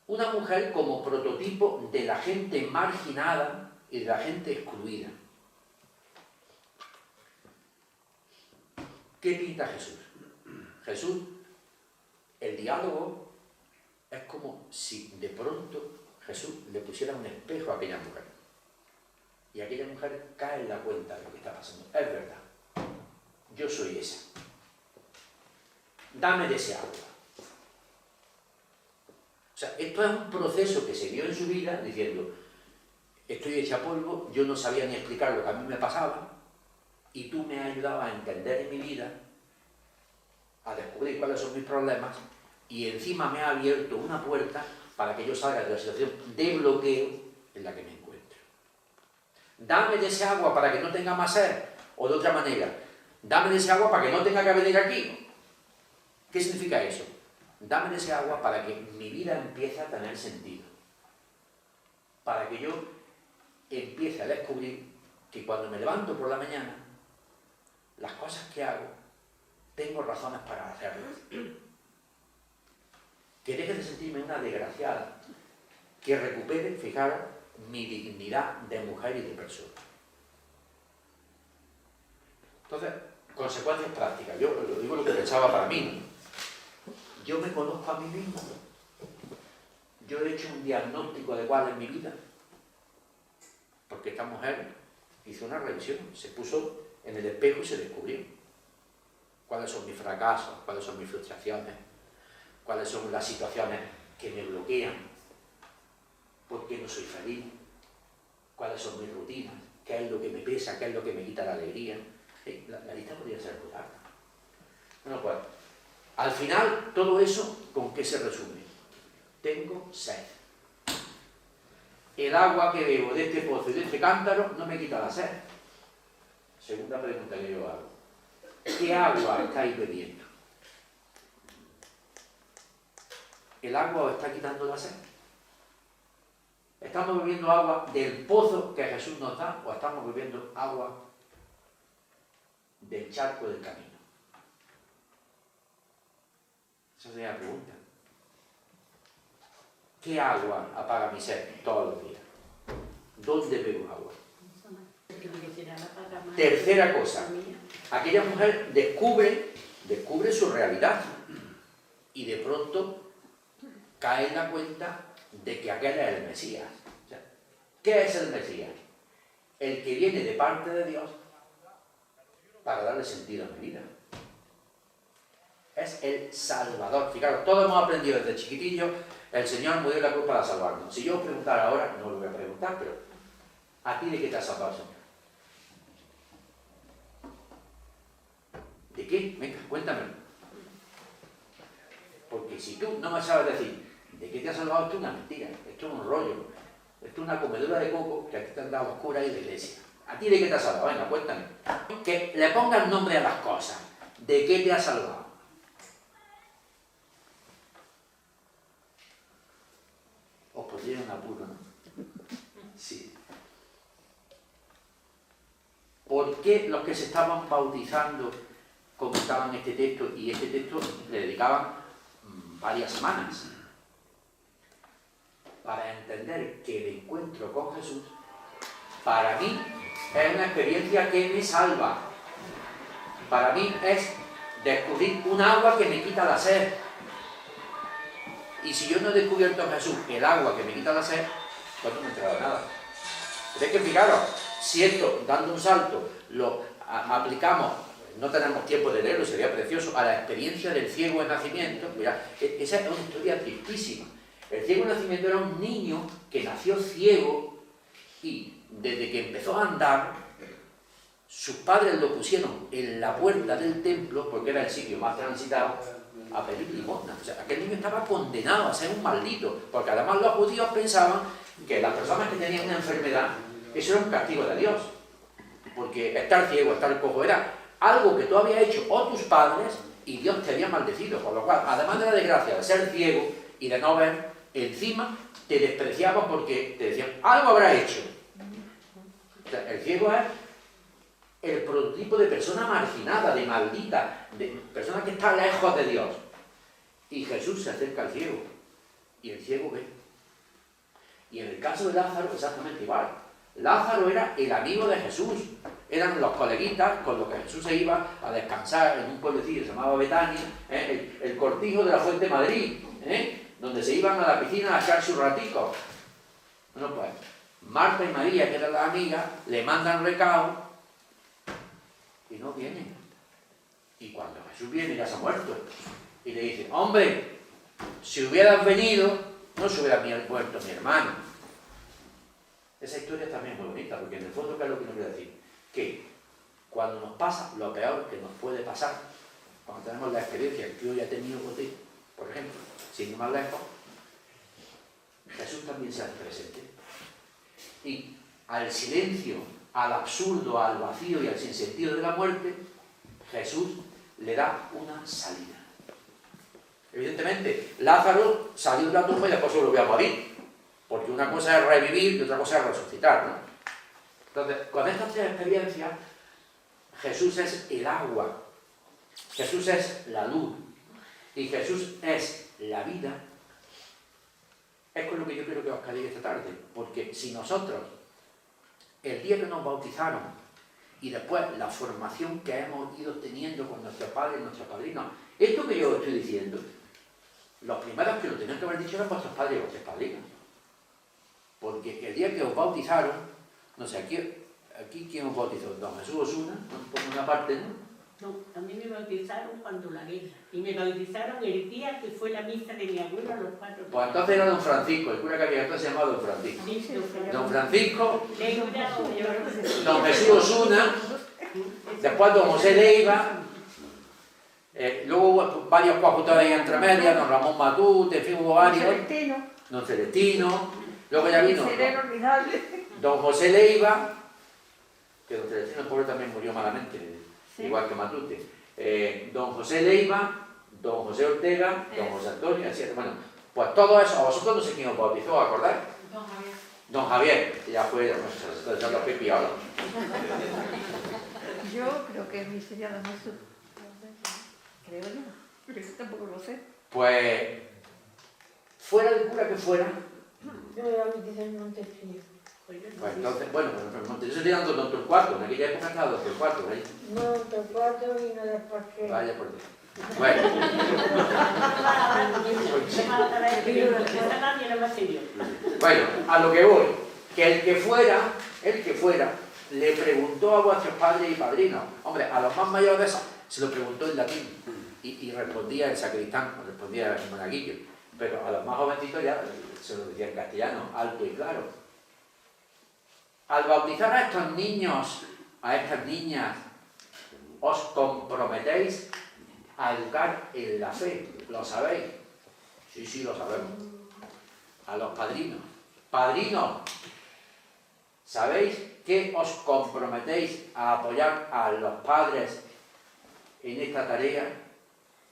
Speaker 2: Una mujer como prototipo de la gente marginada y de la gente excluida. ¿Qué pinta Jesús? Jesús, el diálogo es como si de pronto Jesús le pusiera un espejo a aquella mujer. Y aquella mujer cae en la cuenta de lo que está pasando. Es verdad, yo soy esa. Dame de ese agua. O sea, esto es un proceso que se dio en su vida diciendo, estoy hecha polvo, yo no sabía ni explicar lo que a mí me pasaba, y tú me has ayudado a entender en mi vida, a descubrir cuáles son mis problemas, y encima me ha abierto una puerta para que yo salga de la situación de bloqueo en la que me encuentro. Dame de ese agua para que no tenga más sed, o de otra manera, dame de ese agua para que no tenga que venir aquí. ¿Qué significa eso? Dame de ese agua para que mi vida empiece a tener sentido. Para que yo empiece a descubrir que cuando me levanto por la mañana, las cosas que hago, tengo razones para hacerlas. que deje de sentirme una desgraciada, que recupere, fijaros, mi dignidad de mujer y de persona. Entonces, consecuencias prácticas. Yo lo digo lo que pensaba para mí, ¿no? Yo me conozco a mí mismo. Yo he hecho un diagnóstico adecuado en mi vida. Porque esta mujer hizo una revisión, se puso en el espejo y se descubrió cuáles son mis fracasos, cuáles son mis frustraciones, cuáles son las situaciones que me bloquean, por qué no soy feliz, cuáles son mis rutinas, qué es lo que me pesa, qué es lo que me quita la alegría. La lista podría ser muy larga. Bueno, pues, al final, todo eso, ¿con qué se resume? Tengo sed. El agua que bebo de este pozo y de este cántaro no me quita la sed. Segunda pregunta que yo hago. ¿Qué agua estáis bebiendo? ¿El agua os está quitando la sed? ¿Estamos bebiendo agua del pozo que Jesús nos da o estamos bebiendo agua del charco del camino? Esa sería la pregunta. ¿Qué agua apaga mi sed todos los días? ¿Dónde bebo agua? Tercera cosa, aquella mujer descubre su realidad y de pronto cae en la cuenta de que aquel es el Mesías. O sea, ¿qué es el Mesías? El que viene de parte de Dios para darle sentido a mi vida. Es el Salvador. Fijaros, todos hemos aprendido desde chiquitillos, el Señor murió en la cruz para salvarnos. Si yo os preguntara ahora, no lo voy a preguntar, pero ¿a ti de qué te ha salvado el Señor? ¿De qué? Venga, cuéntamelo. Porque si tú no me sabes decir de qué te ha salvado, esto es una mentira, esto es un rollo, esto es una comedura de coco que aquí te han dado los curas y la iglesia. ¿A ti de qué te ha salvado? Venga, cuéntame. Que le pongas nombre a las cosas. ¿De qué te ha salvado? Os pondría un apuro, ¿no? Sí. ¿Por qué los que se estaban bautizando comentaban este texto y este texto le dedicaban varias semanas? Para entender que el encuentro con Jesús, para mí, es una experiencia que me salva. Para mí es descubrir un agua que me quita la sed. Y si yo no he descubierto en Jesús el agua que me quita la sed, pues no me he enterado de nada. Pero es que fijaros, si esto, dando un salto, lo aplicamos, no tenemos tiempo de leerlo, sería precioso, a la experiencia del ciego de nacimiento. Mira, esa es una historia tristísima. El ciego de nacimiento era un niño que nació ciego y desde que empezó a andar, sus padres lo pusieron en la puerta del templo, porque era el sitio más transitado, a pedir limosna. O sea, aquel niño estaba condenado a ser un maldito, porque además los judíos pensaban que las personas que tenían una enfermedad, eso era un castigo de Dios, porque estar ciego, estar cojo, era algo que tú habías hecho o tus padres y Dios te había maldecido, por lo cual, además de la desgracia de ser ciego y de no ver, encima te despreciaban porque te decían, algo habrá hecho. O sea, el ciego es el prototipo de persona marginada, de maldita, de persona que está lejos de Dios. Y Jesús se acerca al ciego, y el ciego ve. Y en el caso de Lázaro, exactamente igual. Lázaro era el amigo de Jesús, eran los coleguitas con los que Jesús se iba a descansar en un pueblecillo que se llamaba Betania, el cortijo de la Fuente de Madrid, donde se iban a la piscina a echar sus raticos. Bueno, pues, Marta y María, que eran las amigas, le mandan recado y no vienen. Y cuando Jesús viene ya se ha muerto. Y le dicen, hombre, si hubieras venido, no se hubiera muerto mi hermano. Esa historia también es muy bonita, porque en el fondo, ¿qué es lo que nos quiere decir? Que cuando nos pasa lo peor que nos puede pasar, cuando tenemos la experiencia que yo ya he tenido contigo, por ejemplo, sin ir más lejos, Jesús también se hace presente. Y al silencio, al absurdo, al vacío y al sinsentido de la muerte, Jesús le da una salida. Evidentemente, Lázaro salió de la tumba y después se volvió a morir, porque una cosa es revivir y otra cosa es resucitar, ¿no? Entonces, con estas tres experiencias, Jesús es el agua, Jesús es la luz, y Jesús es la vida es con lo que yo quiero que os quedéis esta tarde, porque si nosotros, el día que nos bautizaron, y después la formación que hemos ido teniendo con nuestros padres y nuestros padrinos, esto que yo estoy diciendo, los primeros que lo tenían que haber dicho eran vuestros padres y vuestras padrinas. Porque el día que os bautizaron, no sé, aquí ¿quién os bautizó? Don Jesús Osuna, por una parte, ¿no?
Speaker 5: No, a mí me bautizaron cuando la guerra. Y me bautizaron el día que fue la misa de mi abuelo a los 4
Speaker 2: Pues entonces era don Francisco, el cura que había entonces se llamaba don Francisco.
Speaker 5: Sí,
Speaker 2: Don Francisco,
Speaker 5: Leiva,
Speaker 2: don Jesús Osuna, después don José Leiva, luego hubo varios coautores ahí entre medias, don Ramón Matute, en fin, hubo varios. Don Celestino, luego ya vino don José Leiva, que don Celestino el pobre también murió malamente, igual que Matute. Don José Leiva, don José Ortega, don José Antonio, etc. Bueno, pues todo eso, a vosotros no sé quién os bautizó, ¿os acordáis?
Speaker 1: Don Javier.
Speaker 2: Don Javier, que ya fue, son los pipi ahora.
Speaker 6: Yo creo que mi sería de Jesús. Creo yo, pero yo tampoco lo sé.
Speaker 2: Pues, fuera el cura que fuera,
Speaker 7: Yo me bauticé en Montefrío.
Speaker 2: pues entonces, bueno, pero Montelló se tirando don Torcuato, en aquella época estaba don Torcuato, ¿veis?
Speaker 7: No, Torcuato vino después que...
Speaker 2: Vaya por Dios. Bueno, bueno, a lo que voy, que el que fuera, le preguntó a vuestros padres y padrinos, hombre, a los más mayores se lo preguntó en latín, y respondía el sacristán, respondía el monaguillo, pero a los más jovencitos ya se lo decía en castellano, alto y claro. Al bautizar a estos niños, a estas niñas, os comprometéis a educar en la fe, ¿lo sabéis? Sí, sí, lo sabemos. A los padrinos. Padrinos, ¿sabéis que os comprometéis a apoyar a los padres en esta tarea?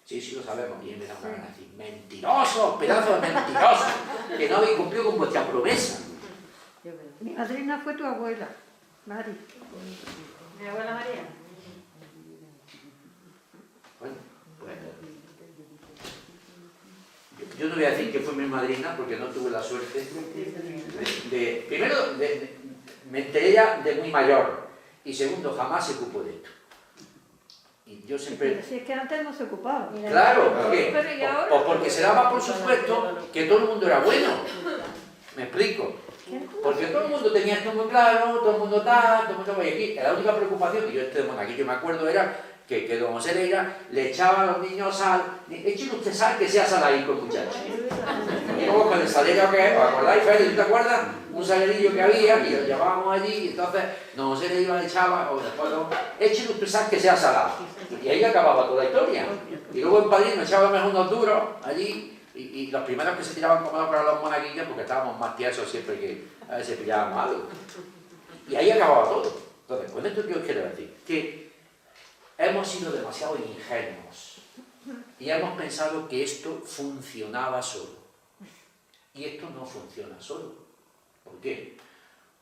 Speaker 2: Sí, sí, lo sabemos. Y él me da una gana de decir, mentirosos, pedazos de mentirosos, que no habéis cumplido con vuestra promesa.
Speaker 6: Mi madrina fue tu abuela, Mari.
Speaker 1: Mi abuela María.
Speaker 2: Bueno, yo no voy a decir que fue mi madrina porque no tuve la suerte primero, me enteré ya de muy mayor, y segundo, jamás se ocupó de esto. Y yo siempre...
Speaker 6: Pero si es que antes no se ocupaba.
Speaker 2: Claro, ¿por qué?
Speaker 6: Pero ¿y ahora?
Speaker 2: Pues porque se daba por supuesto que todo el mundo era bueno. ¿Me explico? Porque todo el mundo tenía esto muy claro, todo el mundo tal, todo el mundo... Y aquí la única preocupación, y yo este monaguillo me acuerdo, era que don José Leira le echaba a los niños sal. Échale usted sal, que sea saladico el muchacho. Y luego con el salero que, ¿os acordáis, Fede? ¿Tú te acuerdas? Un salerillo que había, y lo llevábamos allí, y entonces don José Leira le echaba, o después échale usted sal, que sea salado. Y ahí acababa toda la historia. Y luego el padrino echaba mejor unos duros allí, y los primeros que se tiraban cómodos para los monaguillos, porque estábamos más tiesos siempre que a veces pillábamos algo. Y ahí acababa todo. Entonces, con esto que os quiero decir, que hemos sido demasiado ingenuos y hemos pensado que esto funcionaba solo. Y esto no funciona solo. ¿Por qué?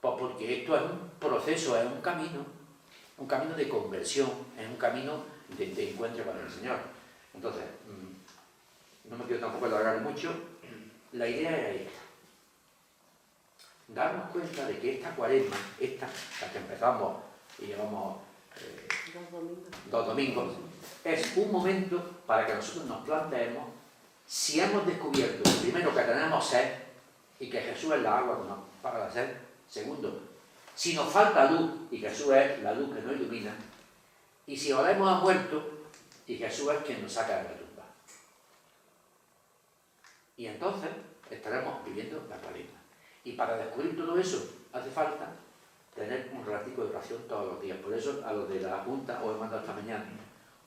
Speaker 2: Pues porque esto es un proceso, es un camino de conversión, es un camino de encuentro con el Señor. Entonces, no me quiero tampoco alargar mucho, la idea era esta. Darnos cuenta de que esta cuaresma, la que empezamos y llevamos 2 domingos, es un momento para que nosotros nos planteemos si hemos descubierto, primero, que tenemos sed y que Jesús es la agua que nos paga la sed. Segundo, si nos falta luz y Jesús es la luz que nos ilumina. Y si ahora hemos muerto y Jesús es quien nos saca de la tumba. Y entonces estaremos viviendo la cuaresma. Y para descubrir todo eso hace falta tener un ratico de oración todos los días. Por eso a los de la Junta os he mandado esta mañana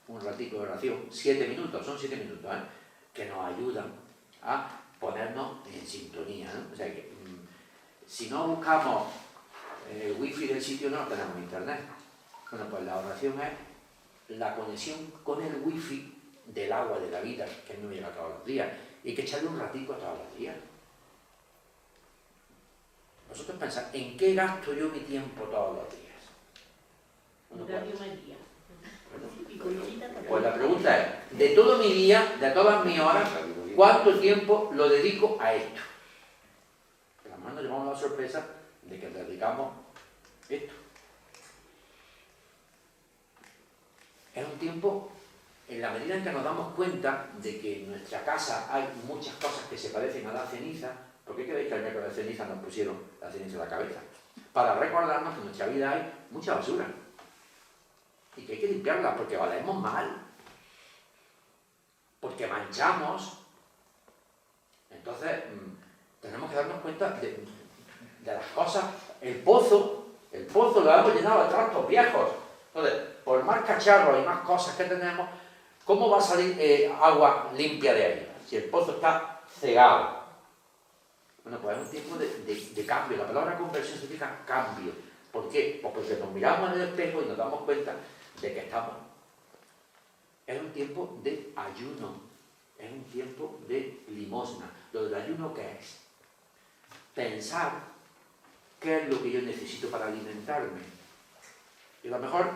Speaker 2: un ratico de oración, 7 minutos, son 7 minutos, que nos ayudan a ponernos en sintonía, ¿no? O sea que si no buscamos el wifi del sitio, no tenemos internet. Bueno, pues la oración es la conexión con el wifi del agua de la vida, que no llega todos los días, y hay que echarle un ratico todos los días. Vosotros pensáis, ¿en qué gasto yo mi tiempo todos los días? Bueno, pues la pregunta es, de todo mi día, de todas mis horas, ¿cuánto tiempo lo dedico a esto? nos llevamos la sorpresa de que dedicamos esto. Es un tiempo, en la medida en que nos damos cuenta de que en nuestra casa hay muchas cosas que se parecen a la ceniza. ¿Por qué creéis que el miércoles de ceniza nos pusieron la ceniza en la cabeza? Para recordarnos que en nuestra vida hay mucha basura y que hay que limpiarla porque valemos mal, porque manchamos. Entonces tenemos que darnos cuenta de las cosas. El pozo lo hemos llenado de trastos viejos. Entonces, por más cacharros y más cosas que tenemos, ¿cómo va a salir agua limpia de ahí? Si el pozo está cegado. Bueno, pues es un tiempo de cambio. La palabra conversión significa cambio. ¿Por qué? Pues porque nos miramos en el espejo y nos damos cuenta de que estamos. Es un tiempo de ayuno. Es un tiempo de limosna. Lo del ayuno, ¿qué es? Pensar qué es lo que yo necesito para alimentarme. Y a lo mejor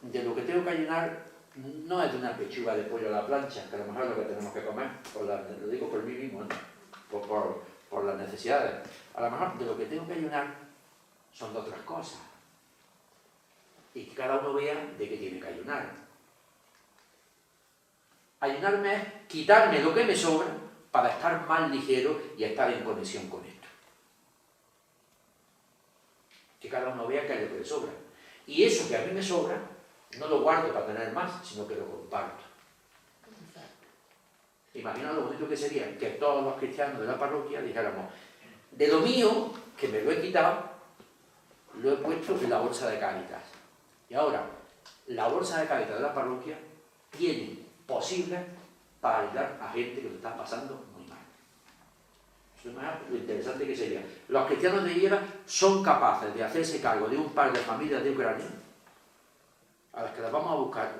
Speaker 2: de lo que tengo que ayunar no es de una pechuga de pollo a la plancha, que a lo mejor es lo que tenemos que comer. Lo digo por mí mismo, ¿no? Por las necesidades. A lo mejor de lo que tengo que ayunar son de otras cosas. Y que cada uno vea de qué tiene que ayunar. Ayunarme es quitarme lo que me sobra para estar más ligero y estar en conexión con esto. Que cada uno vea qué es lo que le sobra. Y eso que a mí me sobra, no lo guardo para tener más, sino que lo comparto. Imagina lo bonito que sería que todos los cristianos de la parroquia dijéramos, de lo mío, que me lo he quitado, lo he puesto en la bolsa de Cáritas. Y ahora, la bolsa de Cáritas de la parroquia tiene posibles para ayudar a gente que lo está pasando muy mal. Eso es lo interesante que sería. Los cristianos de Hiera son capaces de hacerse cargo de un par de familias de Ucrania, a las que las vamos a buscar,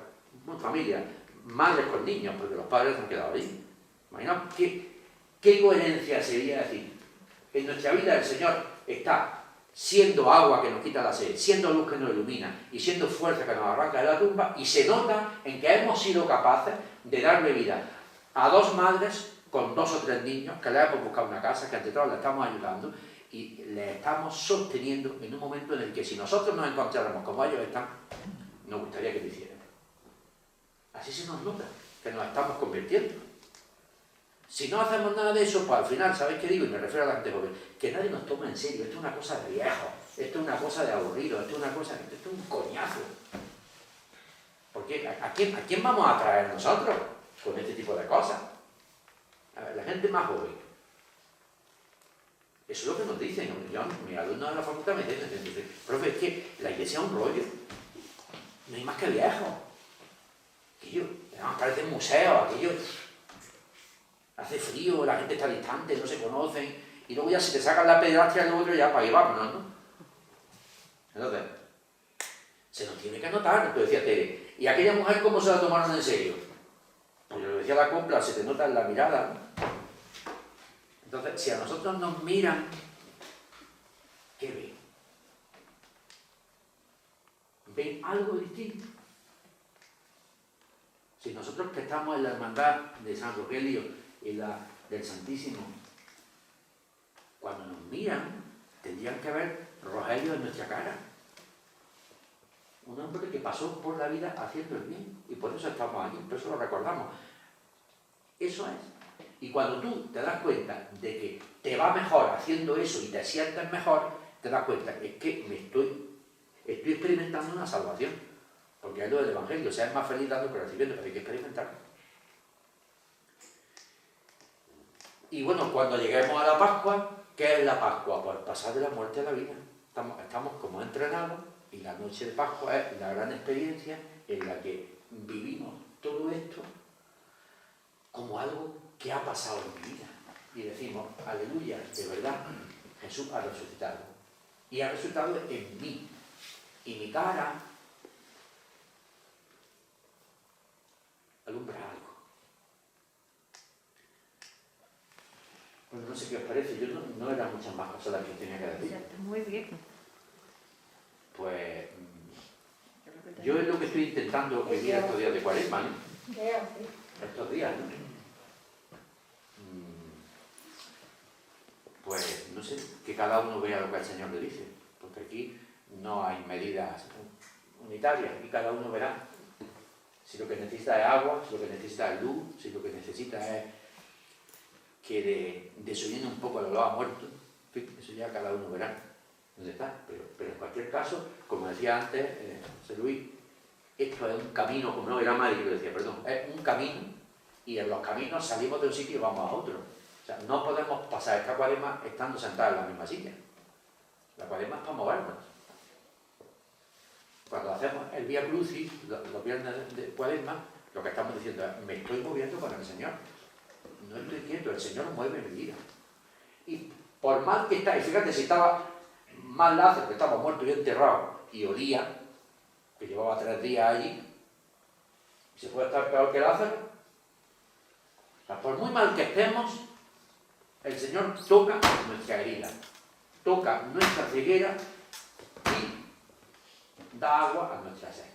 Speaker 2: familias, madres con niños, porque los padres se han quedado ahí. Imaginaos qué coherencia sería decir, en nuestra vida el Señor está siendo agua que nos quita la sed, siendo luz que nos ilumina y siendo fuerza que nos arranca de la tumba, y se nota en que hemos sido capaces de darle vida a dos madres con 2 o 3 niños, que le hemos buscado una casa, que ante todo le estamos ayudando y le estamos sosteniendo en un momento en el que si nosotros nos encontráramos como ellos están, nos gustaría que lo hicieran. Así se nos nota que nos estamos convirtiendo. Si no hacemos nada de eso, pues al final, ¿sabéis qué digo? Y me refiero a la gente joven, que nadie nos toma en serio. Esto es una cosa de viejo, esto es una cosa de aburrido, esto es un coñazo. Porque ¿a quién vamos a atraer nosotros con este tipo de cosas? A ver, la gente más joven. Eso es lo que nos dicen. Mi alumno de la facultad me dice, profe, es que la iglesia es un rollo. No hay más que viejo. Aquello, además parece un museo, aquello. Hace frío, la gente está distante, no se conocen, y luego ya si te sacan la pedrastia del otro, ya para ahí vámonos, ¿no? Entonces, se nos tiene que notar. Tú decías, Tere, ¿y aquella mujer cómo se la tomaron en serio? Pues yo lo decía la copla, se te nota en la mirada, ¿no? Entonces, si a nosotros nos miran, ¿qué ven? ¿Ven algo distinto? Si nosotros que estamos en la hermandad de San Rogelio y la del Santísimo, cuando nos miran, tendrían que ver Rogelio en nuestra cara. Un hombre que pasó por la vida haciendo el bien, y por eso estamos aquí, por eso lo recordamos. Eso es. Y cuando tú te das cuenta de que te va mejor haciendo eso y te sientes mejor, te das cuenta, es que estoy experimentando una salvación. Porque es lo del Evangelio, sea más feliz dando que recibiendo, pero hay que experimentarlo. Y bueno, cuando lleguemos a la Pascua, ¿qué es la Pascua? Pues pasar de la muerte a la vida. Estamos como entrenados, y la noche de Pascua es la gran experiencia en la que vivimos todo esto como algo que ha pasado en mi vida. Y decimos, aleluya, de verdad, Jesús ha resucitado. Y ha resucitado en mí. Y mi cara alumbra algo. Bueno, no sé qué os parece, yo no eran muchas más cosas las que os tenía que decir.
Speaker 6: Ya está muy bien.
Speaker 2: Pues yo es lo que estoy intentando vivir estos días de Cuaresma, ¿no? Estos días, ¿no? Pues no sé, que cada uno vea lo que el Señor le dice, porque aquí no hay medidas unitarias, y cada uno verá si lo que necesita es agua, si lo que necesita es luz, si lo que necesita es que desoriente un poco el olor a muerto. En fin, eso ya cada uno verá dónde está, pero en cualquier caso, como decía antes José Luis, esto es un camino, como no era Madrid, yo decía, perdón, es un camino, y en los caminos salimos de un sitio y vamos a otro. O sea, no podemos pasar esta cuaresma estando sentados en la misma silla. La cuaresma es para movernos. Cuando hacemos el Vía Crucis, los viernes de cuaresma, lo que estamos diciendo es, me estoy moviendo con el Señor. No estoy quieto, el Señor mueve mi vida. Y por mal que está, y fíjate, si estaba mal Lázaro, que estaba muerto y enterrado, y olía, que llevaba 3 días allí, ¿se puede estar peor que Lázaro? O sea, por muy mal que estemos, el Señor toca nuestra herida, toca nuestra ceguera y da agua a nuestra sed.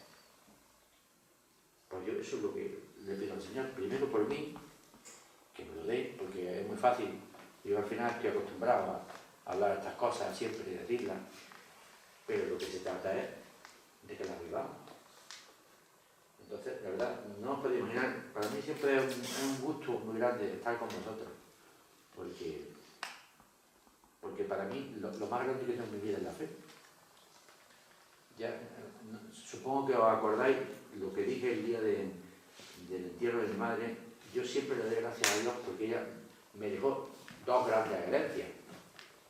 Speaker 2: Pues yo eso es lo que le pido al Señor, primero por mí, que me lo dé, porque es muy fácil. Yo al final estoy acostumbrado a hablar de estas cosas siempre y decirlas, pero lo que se trata es de que las vivamos. Entonces, la verdad, no os podéis imaginar, para mí siempre es un gusto muy grande estar con vosotros, porque para mí lo más grande que tengo en mi vida es la fe. Ya, supongo que os acordáis lo que dije el día del entierro de mi madre. Yo siempre le doy gracias a Dios porque ella me dejó 2 grandes herencias.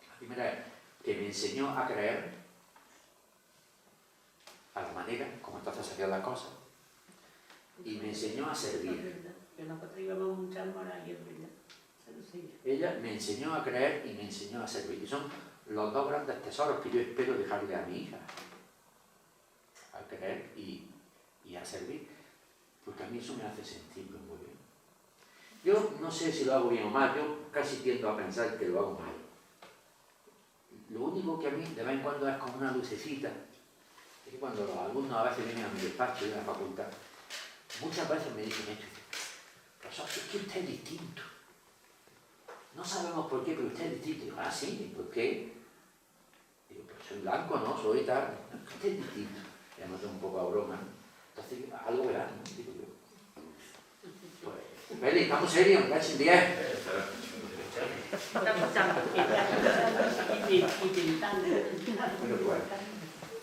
Speaker 2: La primera es que me enseñó a creer a la manera como entonces hacían las cosas, y me enseñó a servir.
Speaker 5: Que nosotros íbamos a un chámbara y es verdad.
Speaker 2: Ella me enseñó a creer y me enseñó a servir. Y son los 2 grandes tesoros que yo espero dejarle a mi hija. A creer y a servir. Porque a mí eso me hace sentirme muy bien. Yo no sé si lo hago bien o mal, yo casi tiendo a pensar que lo hago mal. Lo único que a mí de vez en cuando es como una lucecita, es que cuando los alumnos a veces vienen a mi despacho de la facultad, muchas veces me dicen esto, profesor, es que usted es distinto. No sabemos por qué, pero usted es distinto. Digo, sí, ¿por qué? Digo, pero soy blanco, ¿no? Soy tal. No, usted es distinto. Ya me tengo un poco a broma. Entonces, algo verán, ¿no? Digo yo. Pues, Feli, estamos serios, me cachen 10.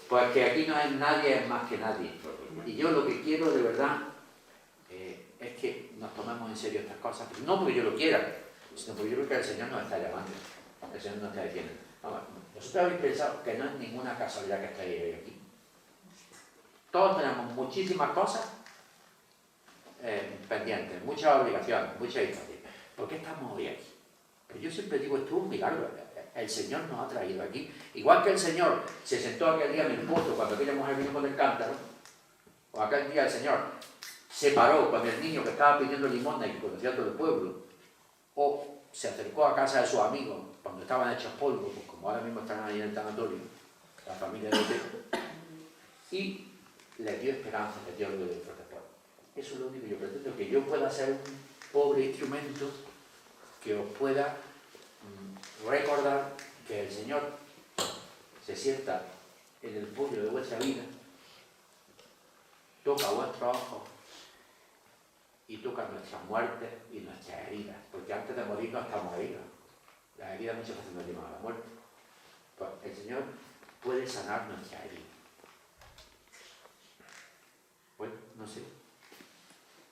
Speaker 2: Pues que aquí no hay nadie más que nadie. Y yo lo que quiero de verdad es que nos tomemos en serio estas cosas. No porque yo lo quiera, sino porque yo creo que el Señor nos está llamando. El Señor nos está diciendo, vamos, vosotros habéis pensado que no es ninguna casualidad que estáis hoy aquí. Todos tenemos muchísimas cosas pendientes, muchas obligaciones, muchas historias. ¿Por qué estamos hoy aquí? Pero yo siempre digo, esto es un milagro. El Señor nos ha traído aquí. Igual que el Señor se sentó aquel día en el pozo cuando aquella mujer vino con el cántaro, o aquel día el Señor se paró cuando el niño que estaba pidiendo limosna y que conocía todo el pueblo, o se acercó a casa de sus amigos cuando estaban hechos polvo, pues como ahora mismo están ahí en el tanatorio, la familia de Oteo, y les dio esperanza, les dio algo de protector. Eso es lo único que yo pretendo, que yo pueda ser un pobre instrumento que os pueda recordar que el Señor se sienta en el pollo de vuestra vida, toca vuestros ojos y toca nuestras muertes y nuestras heridas, porque antes de morir no estamos heridos. Las heridas muchas veces nos llevan a la muerte. Pues el Señor puede sanar nuestras heridas. Bueno, no sé.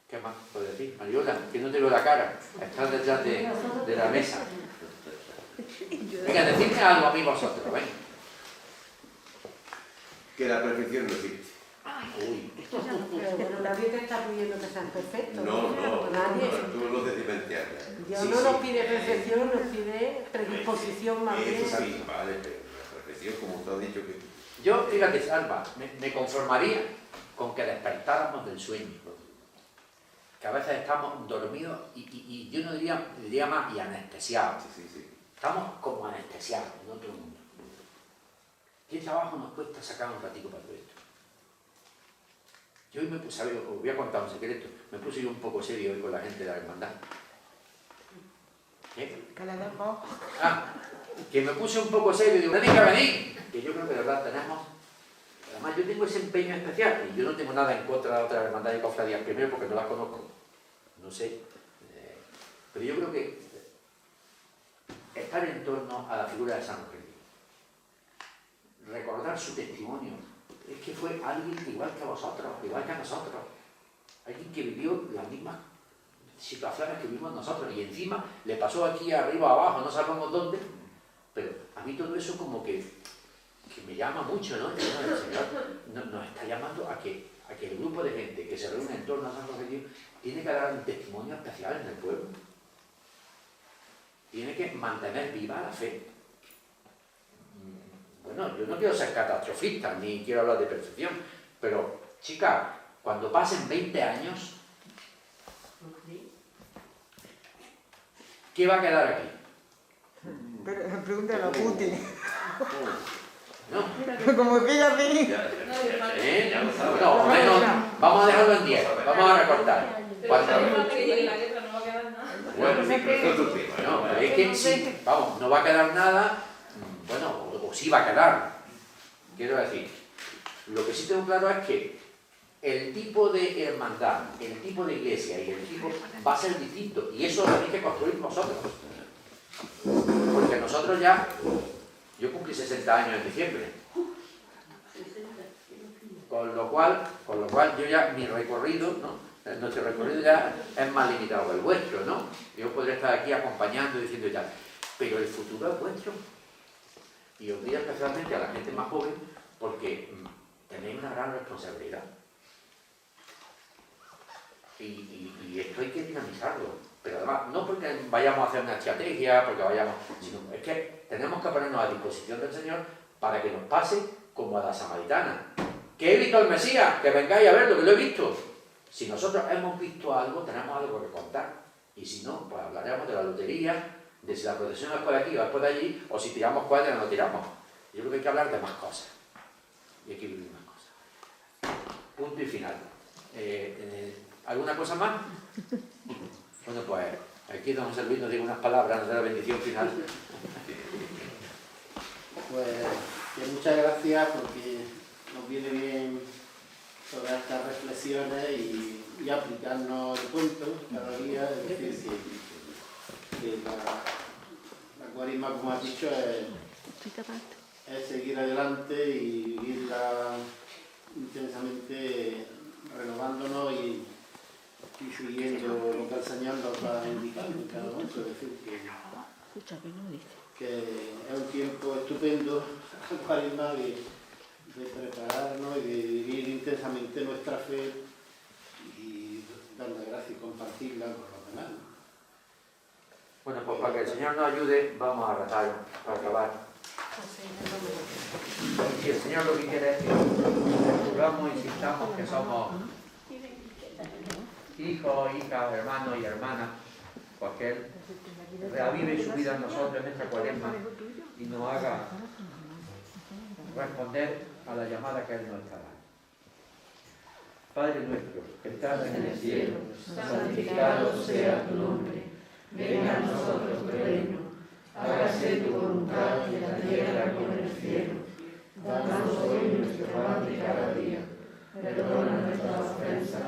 Speaker 2: ¿Qué más puedo decir? Mariola, que no te veo la cara. Estás detrás de la mesa. Venga, decidme algo a mí vosotros, venga.
Speaker 8: Que la perfección no existe.
Speaker 2: Uy.
Speaker 9: Pero bueno, nadie te está pidiendo que seas perfecto.
Speaker 8: No,
Speaker 9: Nadie.
Speaker 8: tú lo desdimensionas.
Speaker 9: Dios no nos pide perfección, nos pide predisposición más bien.
Speaker 8: Eso sí, vale, pero la perfección, como tú has dicho que...
Speaker 2: Yo, fíjate, Salva, me conformaría con que despertáramos del sueño. Que a veces estamos dormidos y yo no diría más, y anestesiados.
Speaker 8: Sí.
Speaker 2: Estamos como anestesiados en otro mundo. ¿Qué trabajo nos cuesta sacar un ratico para todo esto? Yo hoy me puse, os voy a contar un secreto, me puse yo un poco serio hoy con la gente de la hermandad. ¿Qué?
Speaker 3: Que le dejo.
Speaker 2: Ah, que me puse un poco serio y digo, tenéis que venir. Que yo creo que de verdad tenemos. Además, yo tengo ese empeño especial y yo no tengo nada en contra de otras hermandades y cofradías, primero porque no las conozco, no sé, pero yo creo que estar en torno a la figura de San Rogelio, recordar su testimonio, es que fue alguien igual que vosotros, igual que nosotros, alguien que vivió las mismas situaciones que vivimos nosotros y encima le pasó aquí arriba abajo, no sabemos dónde, pero a mí todo eso como que me llama mucho, ¿no? El Señor nos está llamando a que el grupo de gente que se reúne en torno a San Rogelio tiene que dar un testimonio especial en el pueblo. Tiene que mantener viva la fe. Bueno, yo no quiero ser catastrofista, ni quiero hablar de perfección, pero, chica, cuando pasen 20 años, ¿qué va a quedar aquí?
Speaker 3: Pero pregúntale a Putin.
Speaker 2: No.
Speaker 3: Como que ella me...
Speaker 2: No, menos, vamos a dejarlo en 10, vamos a recortar.
Speaker 8: Bueno, sí, pero esto es tu tema.
Speaker 2: No, pero es que sí, vamos, no va a quedar nada, bueno, o sí va a quedar. Quiero decir, lo que sí tengo claro es que el tipo de hermandad, el tipo de iglesia y el tipo va a ser distinto. Y eso lo tenéis que construir vosotros. Porque nosotros ya, yo cumplí 60 años en diciembre. Con lo cual yo ya, mi recorrido, ¿no? Nuestro recorrido ya es más limitado que el vuestro, ¿no? Yo podré estar aquí acompañando y diciendo ya, pero el futuro es vuestro. Y os digo especialmente a la gente más joven, porque tenéis una gran responsabilidad. Y esto hay que dinamizarlo. Pero además, no porque vayamos a hacer una estrategia, porque vayamos, sino es que tenemos que ponernos a disposición del Señor para que nos pase como a la samaritana. Que he visto al Mesías, que vengáis a verlo, que lo he visto. Si nosotros hemos visto algo, tenemos algo que contar. Y si no, pues hablaremos de la lotería, de si la procesión es por aquí o es por allí, o si tiramos cuadras o no tiramos. Yo creo que hay que hablar de más cosas. Y hay que vivir más cosas. Punto y final. ¿Alguna cosa más? Bueno, pues aquí don José Luis nos diga unas palabras, nos da la bendición final.
Speaker 4: Pues que muchas gracias porque nos viene bien todas estas reflexiones y aplicarnos el cuento cada día, es decir, que la cuaresma, como has dicho, es seguir adelante y vivirla intensamente, renovándonos y siguiendo lo que el Señor nos va indicando en cada momento, es decir, que es un tiempo estupendo, la cuaresma, de prepararnos y de vivir intensamente nuestra fe y darle gracias y compartirla con los demás.
Speaker 2: Bueno, pues para que el Señor nos ayude, vamos a rezar para acabar. Si el Señor lo que quiere es que descubramos y sintamos que somos hijos, hijas, hermanos y hermanas, pues que Él reavive su vida en nosotros en esta cuaresma y nos haga responder a la llamada que Él nos está dando. Padre nuestro, que estás en el cielo, santificado sea tu nombre, venga a nosotros tu reino, hágase tu voluntad en la tierra como en el cielo. Danos hoy nuestro pan de cada día, perdona nuestras ofensas,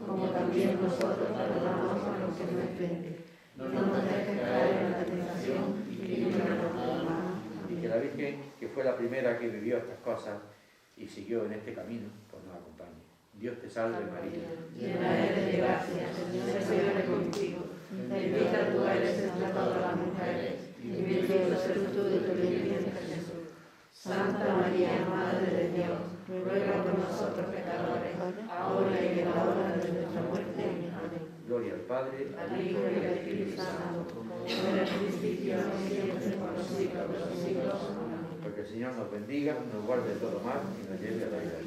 Speaker 2: como también nosotros perdonamos a los que nos ofenden. No nos dejes caer en la tentación y líbranos del mal. Y que la Virgen, que fue la primera que vivió estas cosas y siguió en este camino, pues nos acompañe. Dios te salve María.
Speaker 7: Llena eres de gracia, el Señor es contigo. Bendita tú eres entre todas las mujeres, y bendito es el fruto de tu vientre Jesús. Santa María, Madre de Dios, ruega por nosotros pecadores, ahora y en la hora de nuestra muerte. Amén.
Speaker 2: Gloria al Padre,
Speaker 7: Al Hijo y al Espíritu Santo, como era en principio, siempre, por los siglos de los siglos. Amén.
Speaker 2: porque el Señor nos bendiga, nos guarde de todo mal y nos lleve a la vida.